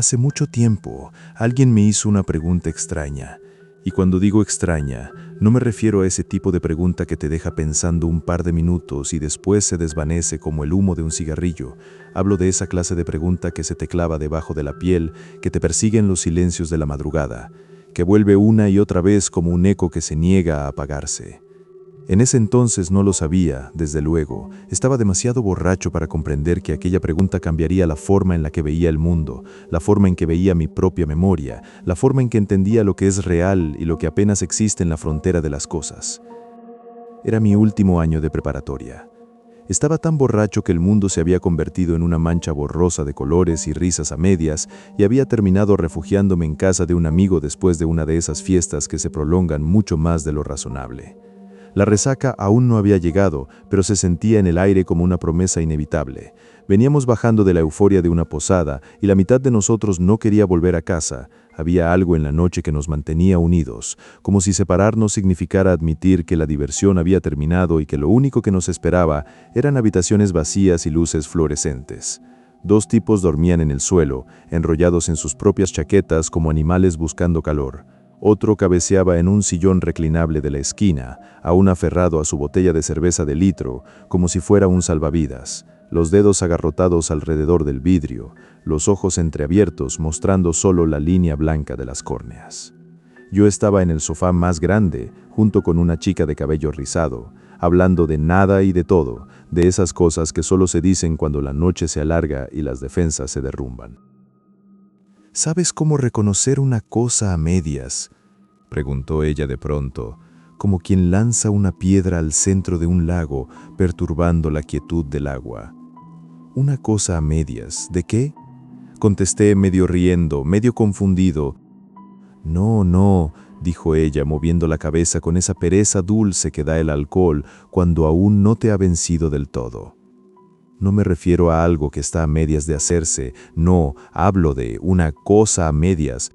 Hace mucho tiempo, alguien me hizo una pregunta extraña. Y cuando digo extraña, no me refiero a ese tipo de pregunta que te deja pensando un par de minutos y después se desvanece como el humo de un cigarrillo. Hablo de esa clase de pregunta que se te clava debajo de la piel, que te persigue en los silencios de la madrugada, que vuelve una y otra vez como un eco que se niega a apagarse. En ese entonces no lo sabía, desde luego. Estaba demasiado borracho para comprender que aquella pregunta cambiaría la forma en la que veía el mundo, la forma en que veía mi propia memoria, la forma en que entendía lo que es real y lo que apenas existe en la frontera de las cosas. Era mi último año de preparatoria. Estaba tan borracho que el mundo se había convertido en una mancha borrosa de colores y risas a medias y había terminado refugiándome en casa de un amigo después de una de esas fiestas que se prolongan mucho más de lo razonable. La resaca aún no había llegado, pero se sentía en el aire como una promesa inevitable. Veníamos bajando de la euforia de una posada y la mitad de nosotros no quería volver a casa. Había algo en la noche que nos mantenía unidos, como si separarnos significara admitir que la diversión había terminado y que lo único que nos esperaba eran habitaciones vacías y luces fluorescentes. Dos tipos dormían en el suelo, enrollados en sus propias chaquetas como animales buscando calor. Otro cabeceaba en un sillón reclinable de la esquina, aún aferrado a su botella de cerveza de litro, como si fuera un salvavidas, los dedos agarrotados alrededor del vidrio, los ojos entreabiertos mostrando solo la línea blanca de las córneas. Yo estaba en el sofá más grande, junto con una chica de cabello rizado, hablando de nada y de todo, de esas cosas que solo se dicen cuando la noche se alarga y las defensas se derrumban. ¿Sabes cómo reconocer una cosa a medias?, preguntó ella de pronto, como quien lanza una piedra al centro de un lago, perturbando la quietud del agua. ¿Una cosa a medias? ¿De qué? Contesté medio riendo, medio confundido. No, no, dijo ella, moviendo la cabeza con esa pereza dulce que da el alcohol cuando aún no te ha vencido del todo. No me refiero a algo que está a medias de hacerse, no, hablo de una cosa a medias.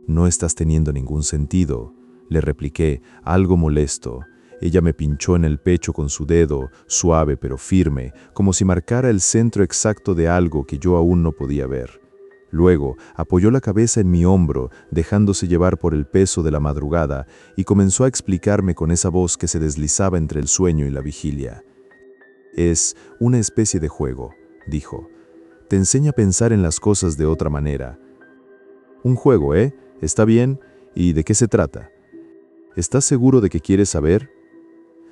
No estás teniendo ningún sentido, le repliqué, algo molesto. Ella me pinchó en el pecho con su dedo, suave pero firme, como si marcara el centro exacto de algo que yo aún no podía ver. Luego apoyó la cabeza en mi hombro, dejándose llevar por el peso de la madrugada, y comenzó a explicarme con esa voz que se deslizaba entre el sueño y la vigilia. Es una especie de juego, dijo. Te enseña a pensar en las cosas de otra manera. Un juego, ¿eh? ¿Está bien? ¿Y de qué se trata? ¿Estás seguro de que quieres saber?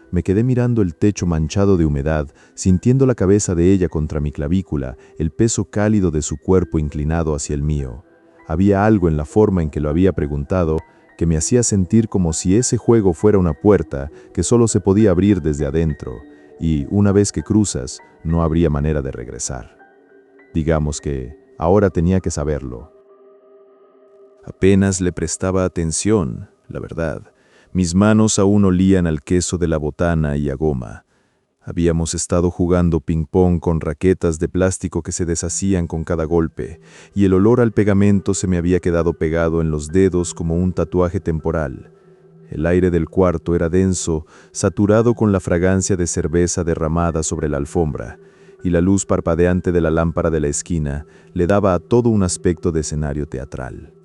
Me quedé mirando el techo manchado de humedad, sintiendo la cabeza de ella contra mi clavícula, el peso cálido de su cuerpo inclinado hacia el mío. Había algo en la forma en que lo había preguntado que me hacía sentir como si ese juego fuera una puerta que solo se podía abrir desde adentro, y una vez que cruzas, no habría manera de regresar. Digamos que ahora tenía que saberlo. Apenas le prestaba atención, la verdad. Mis manos aún olían al queso de la botana y a goma. Habíamos estado jugando ping-pong con raquetas de plástico que se deshacían con cada golpe, y el olor al pegamento se me había quedado pegado en los dedos como un tatuaje temporal. El aire del cuarto era denso, saturado con la fragancia de cerveza derramada sobre la alfombra, y la luz parpadeante de la lámpara de la esquina le daba a todo un aspecto de escenario teatral.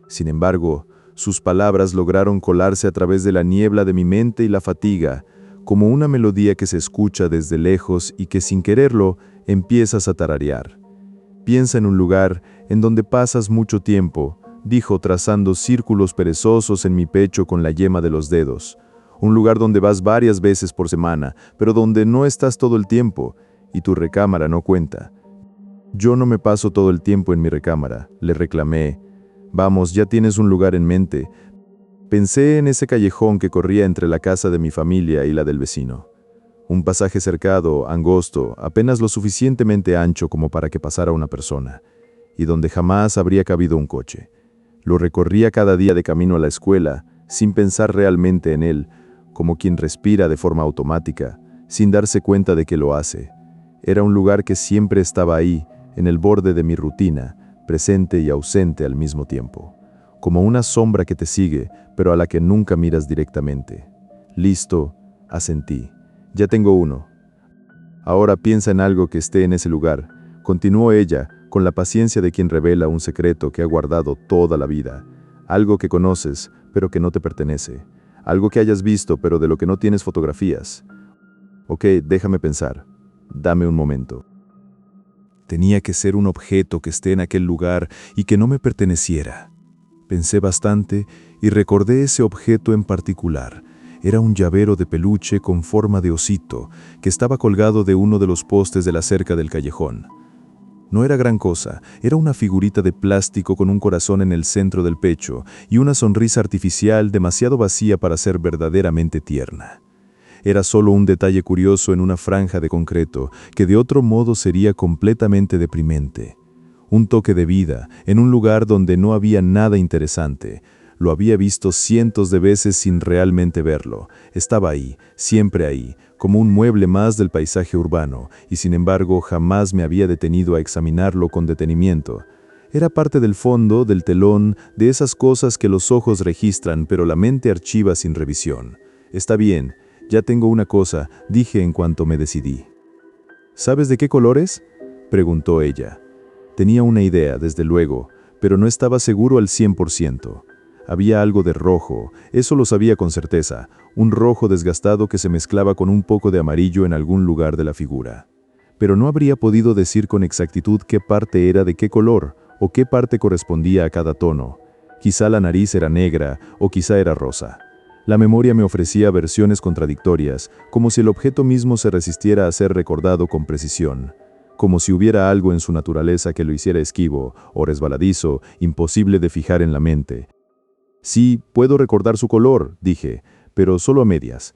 Sin embargo, sus palabras lograron colarse a través de la niebla de mi mente y la fatiga, como una melodía que se escucha desde lejos y que sin quererlo empiezas a tararear. Piensa en un lugar en donde pasas mucho tiempo, dijo trazando círculos perezosos en mi pecho con la yema de los dedos. Un lugar donde vas varias veces por semana, pero donde no estás todo el tiempo, y tu recámara no cuenta. Yo no me paso todo el tiempo en mi recámara, le reclamé. Vamos, ya tienes un lugar en mente. Pensé en ese callejón que corría entre la casa de mi familia y la del vecino. Un pasaje cercado, angosto, apenas lo suficientemente ancho como para que pasara una persona, y donde jamás habría cabido un coche. Lo recorría cada día de camino a la escuela, sin pensar realmente en él, como quien respira de forma automática, sin darse cuenta de que lo hace. Era un lugar que siempre estaba ahí, en el borde de mi rutina, presente y ausente al mismo tiempo. Como una sombra que te sigue, pero a la que nunca miras directamente. Listo, asentí. Ya tengo uno. Ahora piensa en algo que esté en ese lugar, continuó ella, con la paciencia de quien revela un secreto que ha guardado toda la vida. Algo que conoces, pero que no te pertenece. Algo que hayas visto, pero de lo que no tienes fotografías. Ok, déjame pensar. Dame un momento. Tenía que ser un objeto que esté en aquel lugar y que no me perteneciera. Pensé bastante y recordé ese objeto en particular. Era un llavero de peluche con forma de osito, que estaba colgado de uno de los postes de la cerca del callejón. No era gran cosa, era una figurita de plástico con un corazón en el centro del pecho y una sonrisa artificial demasiado vacía para ser verdaderamente tierna. Era solo un detalle curioso en una franja de concreto, que de otro modo sería completamente deprimente. Un toque de vida, en un lugar donde no había nada interesante. Lo había visto cientos de veces sin realmente verlo. Estaba ahí, siempre ahí, como un mueble más del paisaje urbano, y sin embargo jamás me había detenido a examinarlo con detenimiento. Era parte del fondo, del telón, de esas cosas que los ojos registran pero la mente archiva sin revisión. Está bien, ya tengo una cosa, dije en cuanto me decidí. ¿Sabes de qué color es?, preguntó ella. Tenía una idea, desde luego, pero no estaba seguro al 100%. Había algo de rojo, eso lo sabía con certeza, un rojo desgastado que se mezclaba con un poco de amarillo en algún lugar de la figura. Pero no habría podido decir con exactitud qué parte era de qué color, o qué parte correspondía a cada tono. Quizá la nariz era negra, o quizá era rosa. La memoria me ofrecía versiones contradictorias, como si el objeto mismo se resistiera a ser recordado con precisión, como si hubiera algo en su naturaleza que lo hiciera esquivo, o resbaladizo, imposible de fijar en la mente. Sí, puedo recordar su color, dije, pero solo a medias.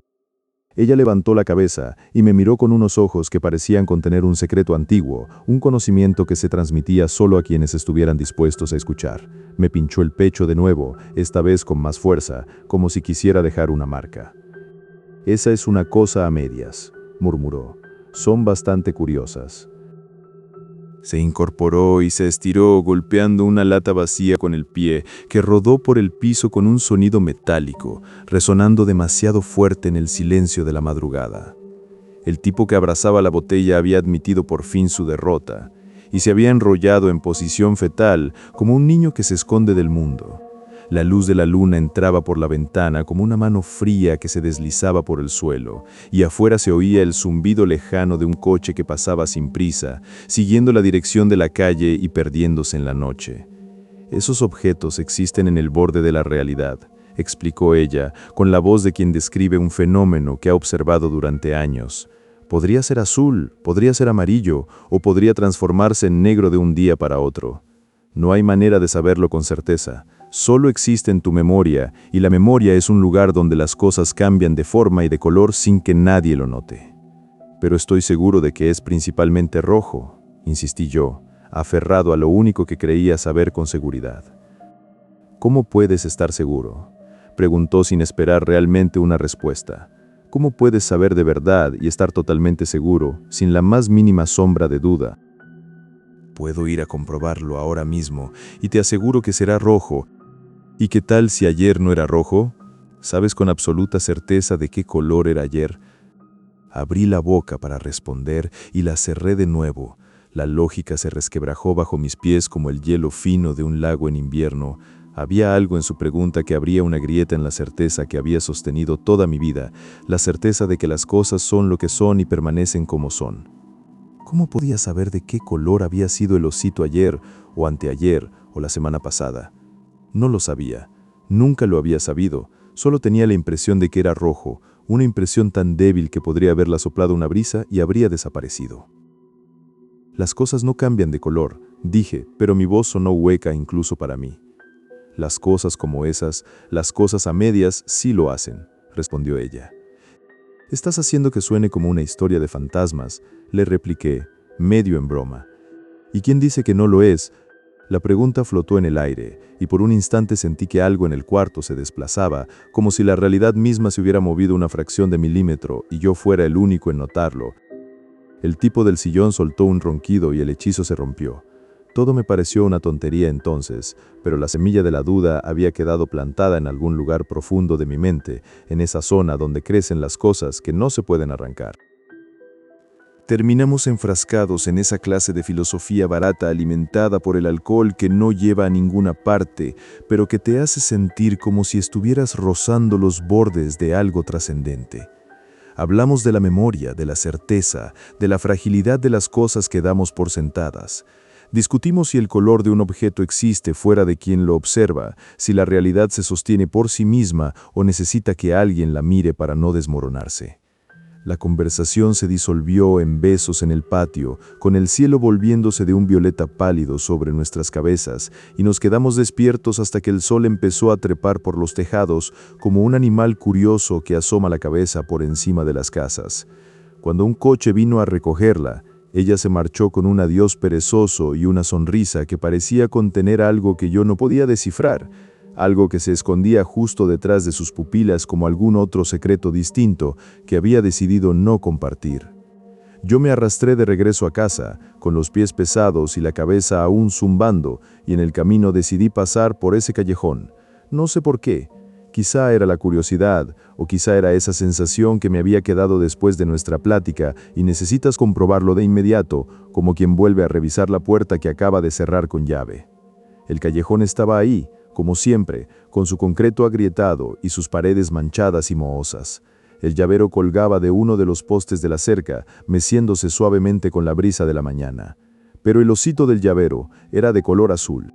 Ella levantó la cabeza y me miró con unos ojos que parecían contener un secreto antiguo, un conocimiento que se transmitía solo a quienes estuvieran dispuestos a escuchar. Me pinchó el pecho de nuevo, esta vez con más fuerza, como si quisiera dejar una marca. Esa es una cosa a medias, murmuró. Son bastante curiosas. Se incorporó y se estiró golpeando una lata vacía con el pie, que rodó por el piso con un sonido metálico, resonando demasiado fuerte en el silencio de la madrugada. El tipo que abrazaba la botella había admitido por fin su derrota, y se había enrollado en posición fetal como un niño que se esconde del mundo. La luz de la luna entraba por la ventana como una mano fría que se deslizaba por el suelo, y afuera se oía el zumbido lejano de un coche que pasaba sin prisa, siguiendo la dirección de la calle y perdiéndose en la noche. Esos objetos existen en el borde de la realidad, explicó ella, con la voz de quien describe un fenómeno que ha observado durante años. Podría ser azul, podría ser amarillo, o podría transformarse en negro de un día para otro. No hay manera de saberlo con certeza. Solo existe en tu memoria, y la memoria es un lugar donde las cosas cambian de forma y de color sin que nadie lo note. Pero estoy seguro de que es principalmente rojo, insistí yo, aferrado a lo único que creía saber con seguridad. ¿Cómo puedes estar seguro?, preguntó sin esperar realmente una respuesta. ¿Cómo puedes saber de verdad y estar totalmente seguro, sin la más mínima sombra de duda? Puedo ir a comprobarlo ahora mismo, y te aseguro que será rojo. ¿Y qué tal si ayer no era rojo? ¿Sabes con absoluta certeza de qué color era ayer? Abrí la boca para responder y la cerré de nuevo. La lógica se resquebrajó bajo mis pies como el hielo fino de un lago en invierno. Había algo en su pregunta que abría una grieta en la certeza que había sostenido toda mi vida, la certeza de que las cosas son lo que son y permanecen como son. ¿Cómo podía saber de qué color había sido el osito ayer, o anteayer, o la semana pasada? No lo sabía, nunca lo había sabido, solo tenía la impresión de que era rojo, una impresión tan débil que podría haberla soplado una brisa y habría desaparecido. Las cosas no cambian de color, dije, pero mi voz sonó hueca incluso para mí. Las cosas como esas, las cosas a medias, sí lo hacen, respondió ella. Estás haciendo que suene como una historia de fantasmas, le repliqué, medio en broma. ¿Y quién dice que no lo es? La pregunta flotó en el aire, y por un instante sentí que algo en el cuarto se desplazaba, como si la realidad misma se hubiera movido una fracción de milímetro y yo fuera el único en notarlo. El tipo del sillón soltó un ronquido y el hechizo se rompió. Todo me pareció una tontería entonces, pero la semilla de la duda había quedado plantada en algún lugar profundo de mi mente, en esa zona donde crecen las cosas que no se pueden arrancar. terminamos enfrascados en esa clase de filosofía barata alimentada por el alcohol que no lleva a ninguna parte, pero que te hace sentir como si estuvieras rozando los bordes de algo trascendente. Hablamos de la memoria, de la certeza, de la fragilidad de las cosas que damos por sentadas. Discutimos si el color de un objeto existe fuera de quien lo observa, si la realidad se sostiene por sí misma o necesita que alguien la mire para no desmoronarse. La conversación se disolvió en besos en el patio, con el cielo volviéndose de un violeta pálido sobre nuestras cabezas, y nos quedamos despiertos hasta que el sol empezó a trepar por los tejados como un animal curioso que asoma la cabeza por encima de las casas. Cuando un coche vino a recogerla, ella se marchó con un adiós perezoso y una sonrisa que parecía contener algo que yo no podía descifrar, algo que se escondía justo detrás de sus pupilas como algún otro secreto distinto que había decidido no compartir. Yo me arrastré de regreso a casa, con los pies pesados y la cabeza aún zumbando, y en el camino decidí pasar por ese callejón. No sé por qué. Quizá era la curiosidad, o quizá era esa sensación que me había quedado después de nuestra plática y necesitas comprobarlo de inmediato, como quien vuelve a revisar la puerta que acaba de cerrar con llave. El callejón estaba ahí, como siempre, con su concreto agrietado y sus paredes manchadas y mohosas. El llavero colgaba de uno de los postes de la cerca, meciéndose suavemente con la brisa de la mañana. Pero el osito del llavero era de color azul.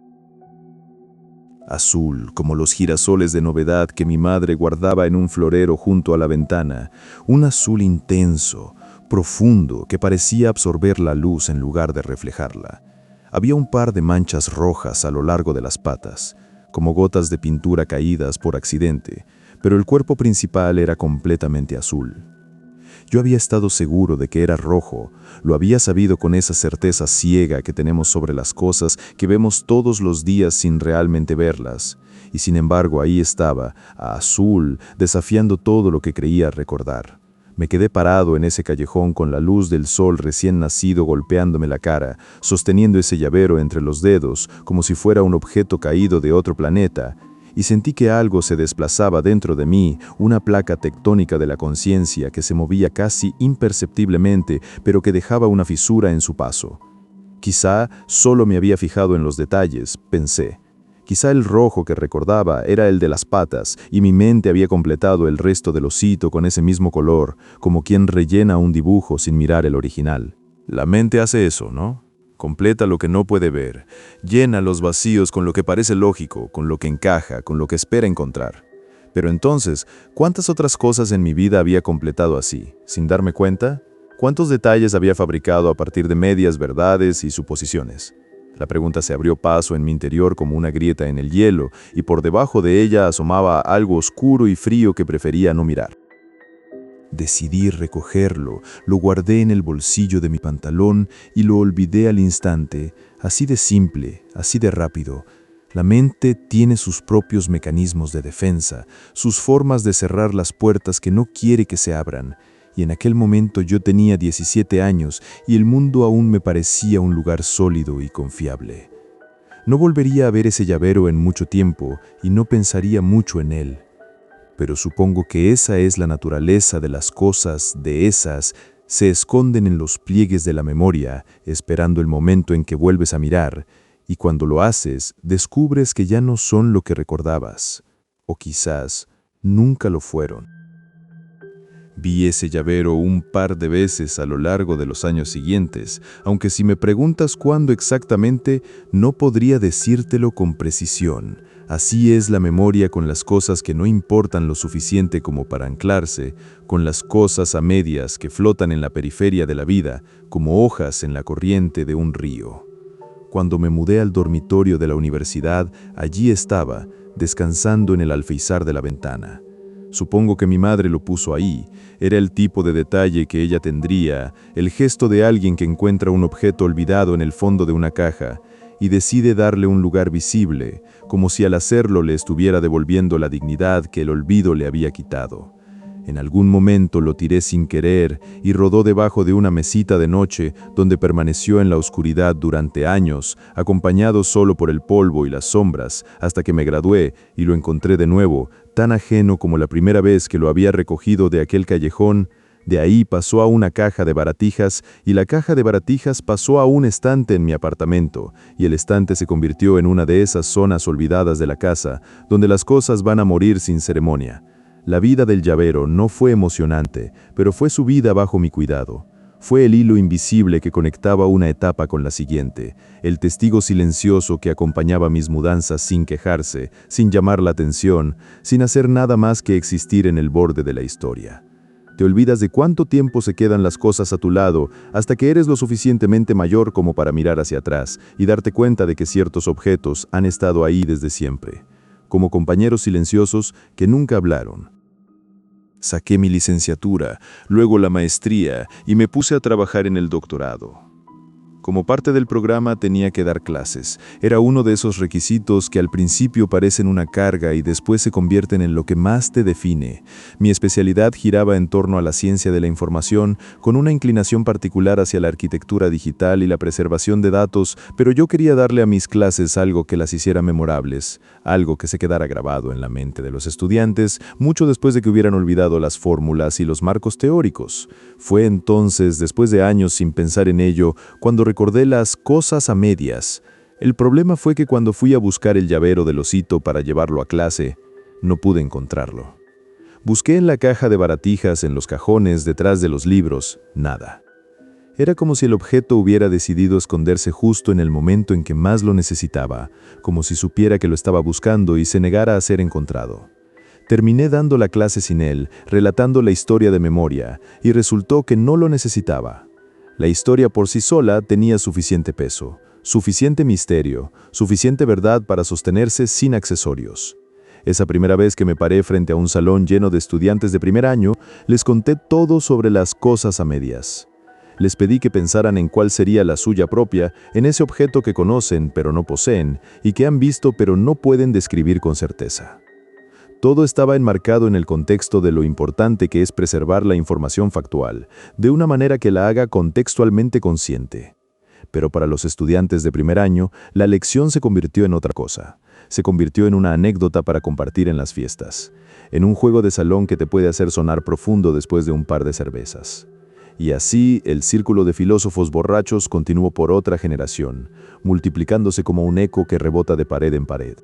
Azul, como los girasoles de novedad que mi madre guardaba en un florero junto a la ventana. Un azul intenso, profundo, que parecía absorber la luz en lugar de reflejarla. Había un par de manchas rojas a lo largo de las patas, como gotas de pintura caídas por accidente, pero el cuerpo principal era completamente azul. Yo había estado seguro de que era rojo, lo había sabido con esa certeza ciega que tenemos sobre las cosas que vemos todos los días sin realmente verlas, y sin embargo ahí estaba, azul, desafiando todo lo que creía recordar. Me quedé parado en ese callejón con la luz del sol recién nacido golpeándome la cara, sosteniendo ese llavero entre los dedos, como si fuera un objeto caído de otro planeta, y sentí que algo se desplazaba dentro de mí, una placa tectónica de la conciencia que se movía casi imperceptiblemente, pero que dejaba una fisura en su paso. Quizá solo me había fijado en los detalles, pensé. Quizá el rojo que recordaba era el de las patas, y mi mente había completado el resto del osito con ese mismo color, como quien rellena un dibujo sin mirar el original. La mente hace eso, ¿no? Completa lo que no puede ver, llena los vacíos con lo que parece lógico, con lo que encaja, con lo que espera encontrar. Pero entonces, ¿cuántas otras cosas en mi vida había completado así, sin darme cuenta? ¿Cuántos detalles había fabricado a partir de medias verdades y suposiciones? La pregunta se abrió paso en mi interior como una grieta en el hielo, y por debajo de ella asomaba algo oscuro y frío que prefería no mirar. Decidí recogerlo, lo guardé en el bolsillo de mi pantalón y lo olvidé al instante, así de simple, así de rápido. La mente tiene sus propios mecanismos de defensa, sus formas de cerrar las puertas que no quiere que se abran. Y en aquel momento yo tenía 17 años y el mundo aún me parecía un lugar sólido y confiable. No volvería a ver ese llavero en mucho tiempo y no pensaría mucho en él. Pero supongo que esa es la naturaleza de las cosas, de esas, se esconden en los pliegues de la memoria, esperando el momento en que vuelves a mirar, y cuando lo haces, descubres que ya no son lo que recordabas, o quizás nunca lo fueron. Vi ese llavero un par de veces a lo largo de los años siguientes, aunque si me preguntas cuándo exactamente, no podría decírtelo con precisión. Así es la memoria con las cosas que no importan lo suficiente como para anclarse, con las cosas a medias que flotan en la periferia de la vida, como hojas en la corriente de un río. Cuando me mudé al dormitorio de la universidad, allí estaba, descansando en el alféizar de la ventana. Supongo que mi madre lo puso ahí. Era el tipo de detalle que ella tendría, el gesto de alguien que encuentra un objeto olvidado en el fondo de una caja y decide darle un lugar visible, como si al hacerlo le estuviera devolviendo la dignidad que el olvido le había quitado. En algún momento lo tiré sin querer y rodó debajo de una mesita de noche donde permaneció en la oscuridad durante años, acompañado solo por el polvo y las sombras, hasta que me gradué y lo encontré de nuevo, tan ajeno como la primera vez que lo había recogido de aquel callejón, De ahí pasó a una caja de baratijas y la caja de baratijas pasó a un estante en mi apartamento y el estante se convirtió en una de esas zonas olvidadas de la casa donde las cosas van a morir sin ceremonia. La vida del llavero no fue emocionante, pero fue su vida bajo mi cuidado. Fue el hilo invisible que conectaba una etapa con la siguiente, el testigo silencioso que acompañaba mis mudanzas sin quejarse, sin llamar la atención, sin hacer nada más que existir en el borde de la historia. Te olvidas de cuánto tiempo se quedan las cosas a tu lado hasta que eres lo suficientemente mayor como para mirar hacia atrás y darte cuenta de que ciertos objetos han estado ahí desde siempre, como compañeros silenciosos que nunca hablaron. Saqué mi licenciatura, luego la maestría y me puse a trabajar en el doctorado. Como parte del programa tenía que dar clases. Era uno de esos requisitos que al principio parecen una carga y después se convierten en lo que más te define. Mi especialidad giraba en torno a la ciencia de la información, con una inclinación particular hacia la arquitectura digital y la preservación de datos, pero yo quería darle a mis clases algo que las hiciera memorables, algo que se quedara grabado en la mente de los estudiantes, mucho después de que hubieran olvidado las fórmulas y los marcos teóricos. Fue entonces, después de años sin pensar en ello, cuando recordé las cosas a medias. El problema fue que cuando fui a buscar el llavero del osito para llevarlo a clase, no pude encontrarlo. Busqué en la caja de baratijas, en los cajones, detrás de los libros, nada. Era como si el objeto hubiera decidido esconderse justo en el momento en que más lo necesitaba, como si supiera que lo estaba buscando y se negara a ser encontrado. Terminé dando la clase sin él, relatando la historia de memoria, y resultó que no lo necesitaba. La historia por sí sola tenía suficiente peso, suficiente misterio, suficiente verdad para sostenerse sin accesorios. Esa primera vez que me paré frente a un salón lleno de estudiantes de primer año, les conté todo sobre las cosas a medias. Les pedí que pensaran en cuál sería la suya propia, en ese objeto que conocen pero no poseen, y que han visto pero no pueden describir con certeza. Todo estaba enmarcado en el contexto de lo importante que es preservar la información factual, de una manera que la haga contextualmente consciente. Pero para los estudiantes de primer año, la lección se convirtió en otra cosa. Se convirtió en una anécdota para compartir en las fiestas, en un juego de salón que te puede hacer sonar profundo después de un par de cervezas. Y así, el círculo de filósofos borrachos continuó por otra generación, multiplicándose como un eco que rebota de pared en pared.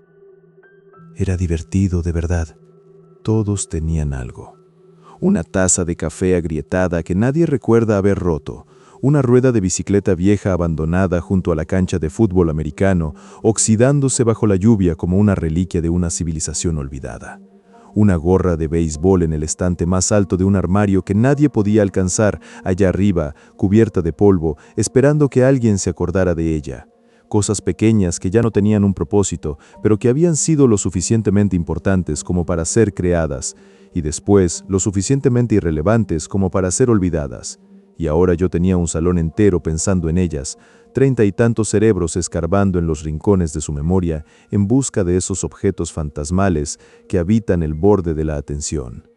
Era divertido, de verdad. Todos tenían algo. Una taza de café agrietada que nadie recuerda haber roto, una rueda de bicicleta vieja abandonada junto a la cancha de fútbol americano, oxidándose bajo la lluvia como una reliquia de una civilización olvidada. Una gorra de béisbol en el estante más alto de un armario que nadie podía alcanzar, allá arriba, cubierta de polvo, esperando que alguien se acordara de ella. Cosas pequeñas que ya no tenían un propósito, pero que habían sido lo suficientemente importantes como para ser creadas, y después lo suficientemente irrelevantes como para ser olvidadas. Y ahora yo tenía un salón entero pensando en ellas, 30 y tantos cerebros escarbando en los rincones de su memoria en busca de esos objetos fantasmales que habitan el borde de la atención.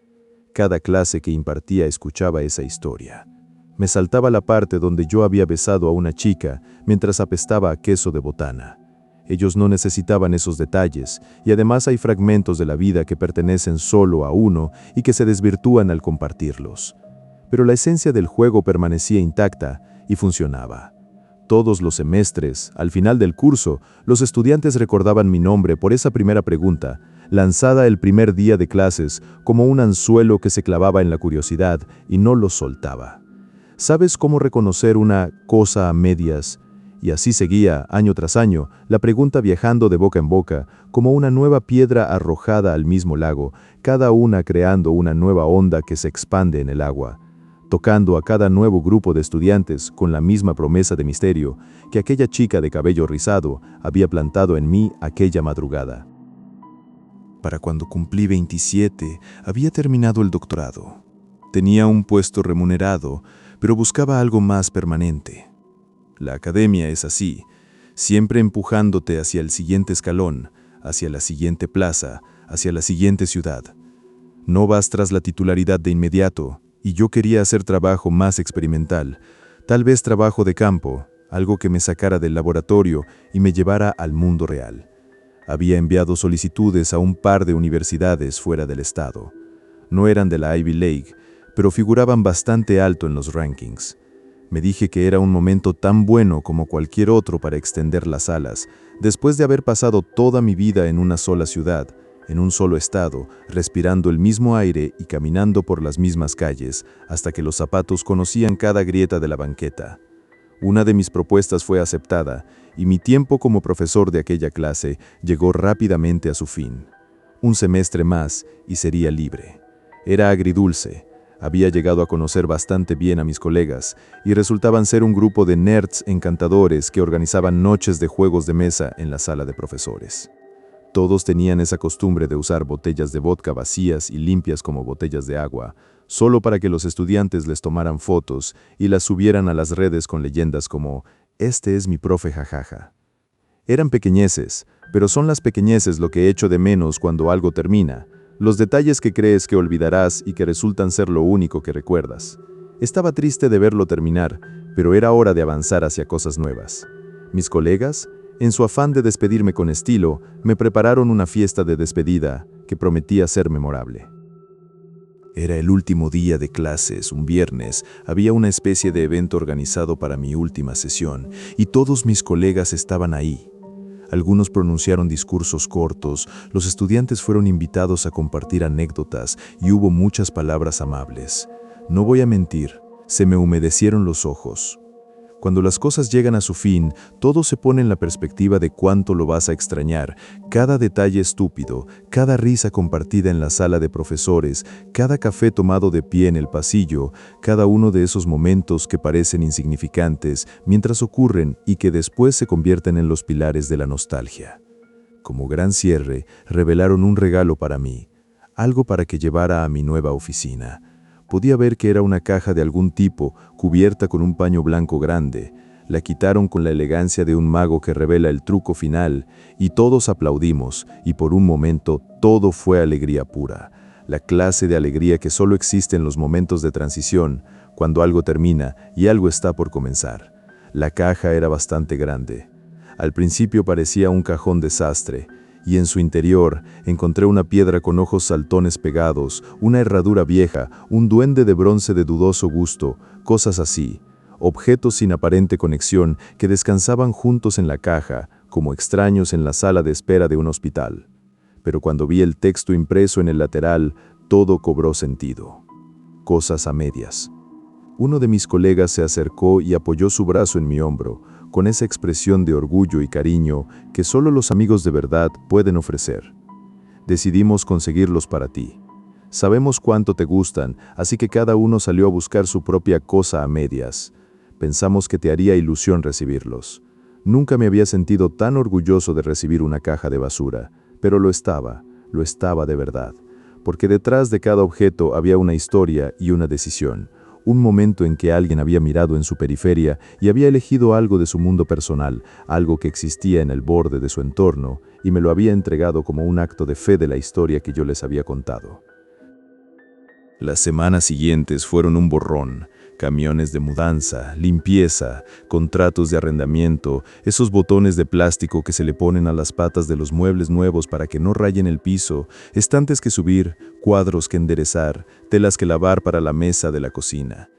Cada clase que impartía escuchaba esa historia. Me saltaba la parte donde yo había besado a una chica mientras apestaba a queso de botana. Ellos no necesitaban esos detalles, y además hay fragmentos de la vida que pertenecen solo a uno y que se desvirtúan al compartirlos. Pero la esencia del juego permanecía intacta y funcionaba. Todos los semestres, al final del curso, los estudiantes recordaban mi nombre por esa primera pregunta, lanzada el primer día de clases como un anzuelo que se clavaba en la curiosidad y no lo soltaba. ¿Sabes cómo reconocer una cosa a medias? Y así seguía, año tras año, la pregunta viajando de boca en boca, como una nueva piedra arrojada al mismo lago, cada una creando una nueva onda que se expande en el agua, tocando a cada nuevo grupo de estudiantes con la misma promesa de misterio que aquella chica de cabello rizado había plantado en mí aquella madrugada. Para cuando cumplí 27, había terminado el doctorado. Tenía un puesto remunerado, pero buscaba algo más permanente. La academia es así, siempre empujándote hacia el siguiente escalón, hacia la siguiente plaza, hacia la siguiente ciudad. No vas tras la titularidad de inmediato, y yo quería hacer trabajo más experimental, tal vez trabajo de campo, algo que me sacara del laboratorio y me llevara al mundo real. Había enviado solicitudes a un par de universidades fuera del estado. No eran de la Ivy League, pero figuraban bastante alto en los rankings. Me dije que era un momento tan bueno como cualquier otro para extender las alas, después de haber pasado toda mi vida en una sola ciudad, en un solo estado, respirando el mismo aire y caminando por las mismas calles, hasta que los zapatos conocían cada grieta de la banqueta. Una de mis propuestas fue aceptada, y mi tiempo como profesor de aquella clase llegó rápidamente a su fin. Un semestre más y sería libre. Era agridulce. Había llegado a conocer bastante bien a mis colegas, y resultaban ser un grupo de nerds encantadores que organizaban noches de juegos de mesa en la sala de profesores. Todos tenían esa costumbre de usar botellas de vodka vacías y limpias como botellas de agua, solo para que los estudiantes les tomaran fotos y las subieran a las redes con leyendas como «Este es mi profe jajaja». Eran pequeñeces, pero son las pequeñeces lo que echo de menos cuando algo termina, los detalles que crees que olvidarás y que resultan ser lo único que recuerdas. Estaba triste de verlo terminar, pero era hora de avanzar hacia cosas nuevas. Mis colegas, en su afán de despedirme con estilo, me prepararon una fiesta de despedida que prometía ser memorable. Era el último día de clases, un viernes, había una especie de evento organizado para mi última sesión, y todos mis colegas estaban ahí. Algunos pronunciaron discursos cortos, los estudiantes fueron invitados a compartir anécdotas y hubo muchas palabras amables. No voy a mentir, se me humedecieron los ojos. Cuando las cosas llegan a su fin, todo se pone en la perspectiva de cuánto lo vas a extrañar. Cada detalle estúpido, cada risa compartida en la sala de profesores, cada café tomado de pie en el pasillo, cada uno de esos momentos que parecen insignificantes mientras ocurren y que después se convierten en los pilares de la nostalgia. Como gran cierre, revelaron un regalo para mí, algo para que llevara a mi nueva oficina. Podía ver que era una caja de algún tipo, cubierta con un paño blanco grande. La quitaron con la elegancia de un mago que revela el truco final, y todos aplaudimos, y por un momento todo fue alegría pura. La clase de alegría que solo existe en los momentos de transición, cuando algo termina y algo está por comenzar. La caja era bastante grande. Al principio parecía un cajón desastre, y en su interior encontré una piedra con ojos saltones pegados, una herradura vieja, un duende de bronce de dudoso gusto, cosas así, objetos sin aparente conexión que descansaban juntos en la caja, como extraños en la sala de espera de un hospital. Pero cuando vi el texto impreso en el lateral, todo cobró sentido. Cosas a medias. Uno de mis colegas se acercó y apoyó su brazo en mi hombro, con esa expresión de orgullo y cariño que solo los amigos de verdad pueden ofrecer. Decidimos conseguirlos para ti. Sabemos cuánto te gustan, así que cada uno salió a buscar su propia cosa a medias. Pensamos que te haría ilusión recibirlos. Nunca me había sentido tan orgulloso de recibir una caja de basura, pero lo estaba de verdad, porque detrás de cada objeto había una historia y una decisión. Un momento en que alguien había mirado en su periferia y había elegido algo de su mundo personal, algo que existía en el borde de su entorno, y me lo había entregado como un acto de fe de la historia que yo les había contado. Las semanas siguientes fueron un borrón. Camiones de mudanza, limpieza, contratos de arrendamiento, esos botones de plástico que se le ponen a las patas de los muebles nuevos para que no rayen el piso, estantes que subir, cuadros que enderezar, telas que lavar para la mesa de la cocina.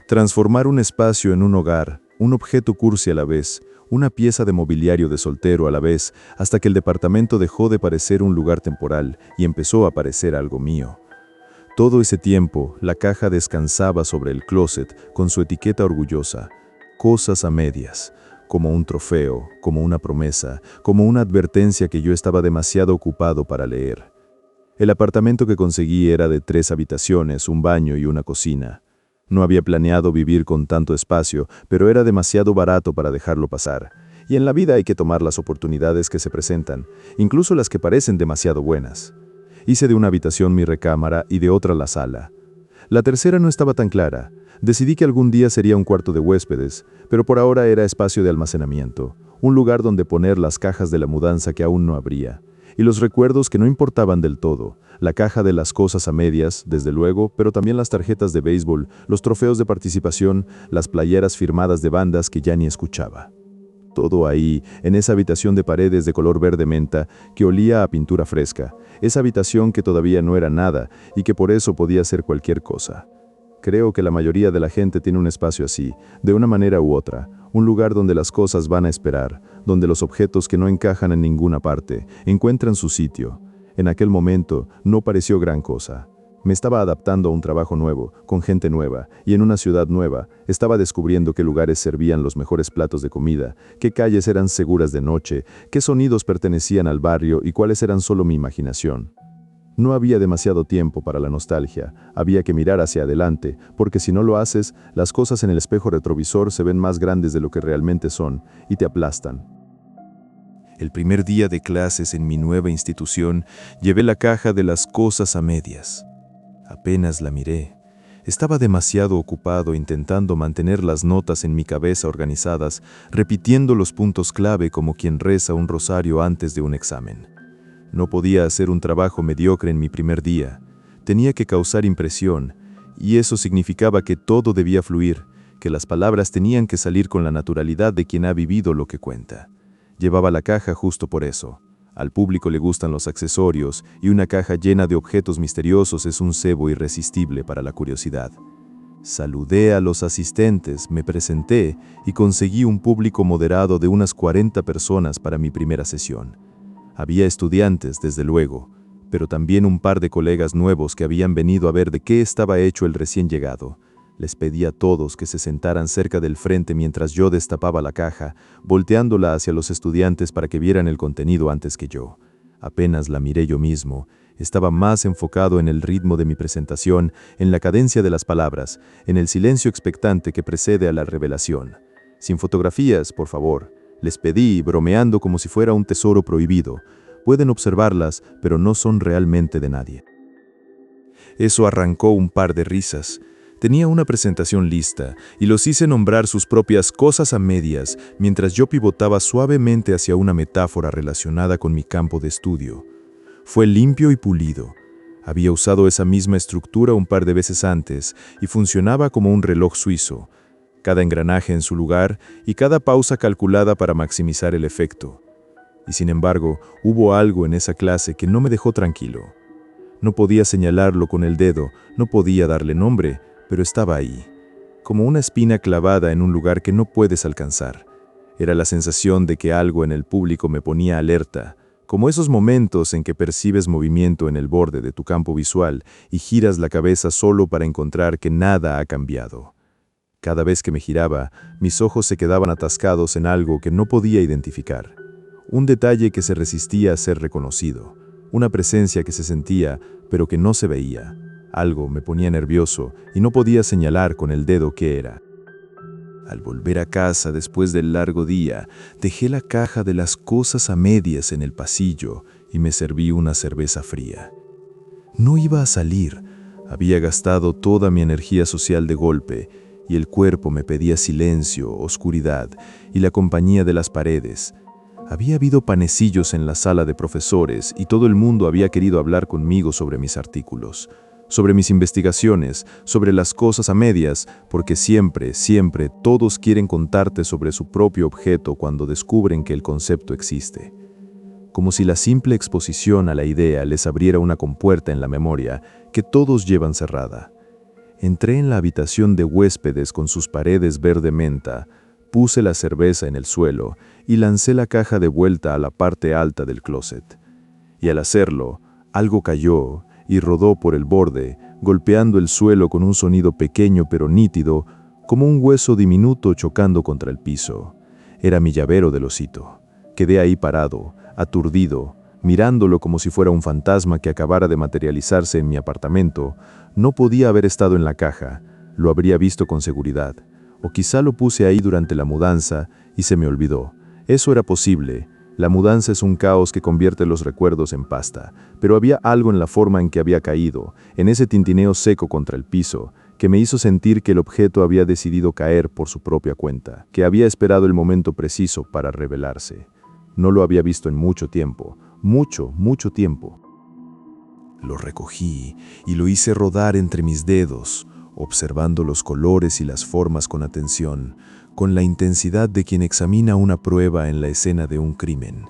Transformar un espacio en un hogar, un objeto cursi a la vez, una pieza de mobiliario de soltero a la vez, hasta que el departamento dejó de parecer un lugar temporal y empezó a parecer algo mío. Todo ese tiempo, la caja descansaba sobre el closet con su etiqueta orgullosa, cosas a medias, como un trofeo, como una promesa, como una advertencia que yo estaba demasiado ocupado para leer. El apartamento que conseguí era de 3 habitaciones, un baño y una cocina. No había planeado vivir con tanto espacio, pero era demasiado barato para dejarlo pasar. Y en la vida hay que tomar las oportunidades que se presentan, incluso las que parecen demasiado buenas. Hice de una habitación mi recámara y de otra la sala. La tercera no estaba tan clara. Decidí que algún día sería un cuarto de huéspedes, pero por ahora era espacio de almacenamiento, un lugar donde poner las cajas de la mudanza que aún no abría, y los recuerdos que no importaban del todo, la caja de las cosas a medias, desde luego, pero también las tarjetas de béisbol, los trofeos de participación, las playeras firmadas de bandas que ya ni escuchaba. Todo ahí, en esa habitación de paredes de color verde menta que olía a pintura fresca, esa habitación que todavía no era nada y que por eso podía ser cualquier cosa. Creo que la mayoría de la gente tiene un espacio así, de una manera u otra, un lugar donde las cosas van a esperar, donde los objetos que no encajan en ninguna parte encuentran su sitio. En aquel momento no pareció gran cosa. Me estaba adaptando a un trabajo nuevo, con gente nueva, y en una ciudad nueva. Estaba descubriendo qué lugares servían los mejores platos de comida, qué calles eran seguras de noche, qué sonidos pertenecían al barrio y cuáles eran solo mi imaginación. No había demasiado tiempo para la nostalgia, había que mirar hacia adelante, porque si no lo haces, las cosas en el espejo retrovisor se ven más grandes de lo que realmente son, y te aplastan. El primer día de clases en mi nueva institución, llevé la caja de las cosas a medias. Apenas la miré. Estaba demasiado ocupado intentando mantener las notas en mi cabeza organizadas, repitiendo los puntos clave como quien reza un rosario antes de un examen. No podía hacer un trabajo mediocre en mi primer día. Tenía que causar impresión, y eso significaba que todo debía fluir, que las palabras tenían que salir con la naturalidad de quien ha vivido lo que cuenta. Llevaba la caja justo por eso. Al público le gustan los accesorios, y una caja llena de objetos misteriosos es un cebo irresistible para la curiosidad. Saludé a los asistentes, me presenté y conseguí un público moderado de unas 40 personas para mi primera sesión. Había estudiantes, desde luego, pero también un par de colegas nuevos que habían venido a ver de qué estaba hecho el recién llegado. Les pedí a todos que se sentaran cerca del frente mientras yo destapaba la caja, volteándola hacia los estudiantes para que vieran el contenido antes que yo. Apenas la miré yo mismo, estaba más enfocado en el ritmo de mi presentación, en la cadencia de las palabras, en el silencio expectante que precede a la revelación. Sin fotografías, por favor. Les pedí, bromeando como si fuera un tesoro prohibido. Pueden observarlas, pero no son realmente de nadie. Eso arrancó un par de risas. Tenía una presentación lista, y los hice nombrar sus propias cosas a medias, mientras yo pivotaba suavemente hacia una metáfora relacionada con mi campo de estudio. Fue limpio y pulido. Había usado esa misma estructura un par de veces antes, y funcionaba como un reloj suizo. Cada engranaje en su lugar y cada pausa calculada para maximizar el efecto. Y sin embargo, hubo algo en esa clase que no me dejó tranquilo. No podía señalarlo con el dedo, no podía darle nombre, pero estaba ahí, como una espina clavada en un lugar que no puedes alcanzar. Era la sensación de que algo en el público me ponía alerta, como esos momentos en que percibes movimiento en el borde de tu campo visual y giras la cabeza solo para encontrar que nada ha cambiado. Cada vez que me giraba, mis ojos se quedaban atascados en algo que no podía identificar. Un detalle que se resistía a ser reconocido. Una presencia que se sentía, pero que no se veía. Algo me ponía nervioso y no podía señalar con el dedo qué era. Al volver a casa después del largo día, dejé la caja de las cosas a medias en el pasillo y me serví una cerveza fría. No iba a salir. Había gastado toda mi energía social de golpe, y el cuerpo me pedía silencio, oscuridad y la compañía de las paredes. Había habido panecillos en la sala de profesores y todo el mundo había querido hablar conmigo sobre mis artículos, sobre mis investigaciones, sobre las cosas a medias, porque siempre, siempre todos quieren contarte sobre su propio objeto cuando descubren que el concepto existe. Como si la simple exposición a la idea les abriera una compuerta en la memoria que todos llevan cerrada. Entré en la habitación de huéspedes con sus paredes verde menta, puse la cerveza en el suelo y lancé la caja de vuelta a la parte alta del closet. Y al hacerlo, algo cayó y rodó por el borde, golpeando el suelo con un sonido pequeño pero nítido, como un hueso diminuto chocando contra el piso. Era mi llavero del osito. Quedé ahí parado, aturdido, mirándolo como si fuera un fantasma que acabara de materializarse en mi apartamento. No podía haber estado en la caja, lo habría visto con seguridad. O quizá lo puse ahí durante la mudanza y se me olvidó. Eso era posible. La mudanza es un caos que convierte los recuerdos en pasta, pero había algo en la forma en que había caído, en ese tintineo seco contra el piso, que me hizo sentir que el objeto había decidido caer por su propia cuenta, que había esperado el momento preciso para revelarse. No lo había visto en mucho tiempo, mucho tiempo. Lo recogí y lo hice rodar entre mis dedos, observando los colores y las formas con atención, con la intensidad de quien examina una prueba en la escena de un crimen.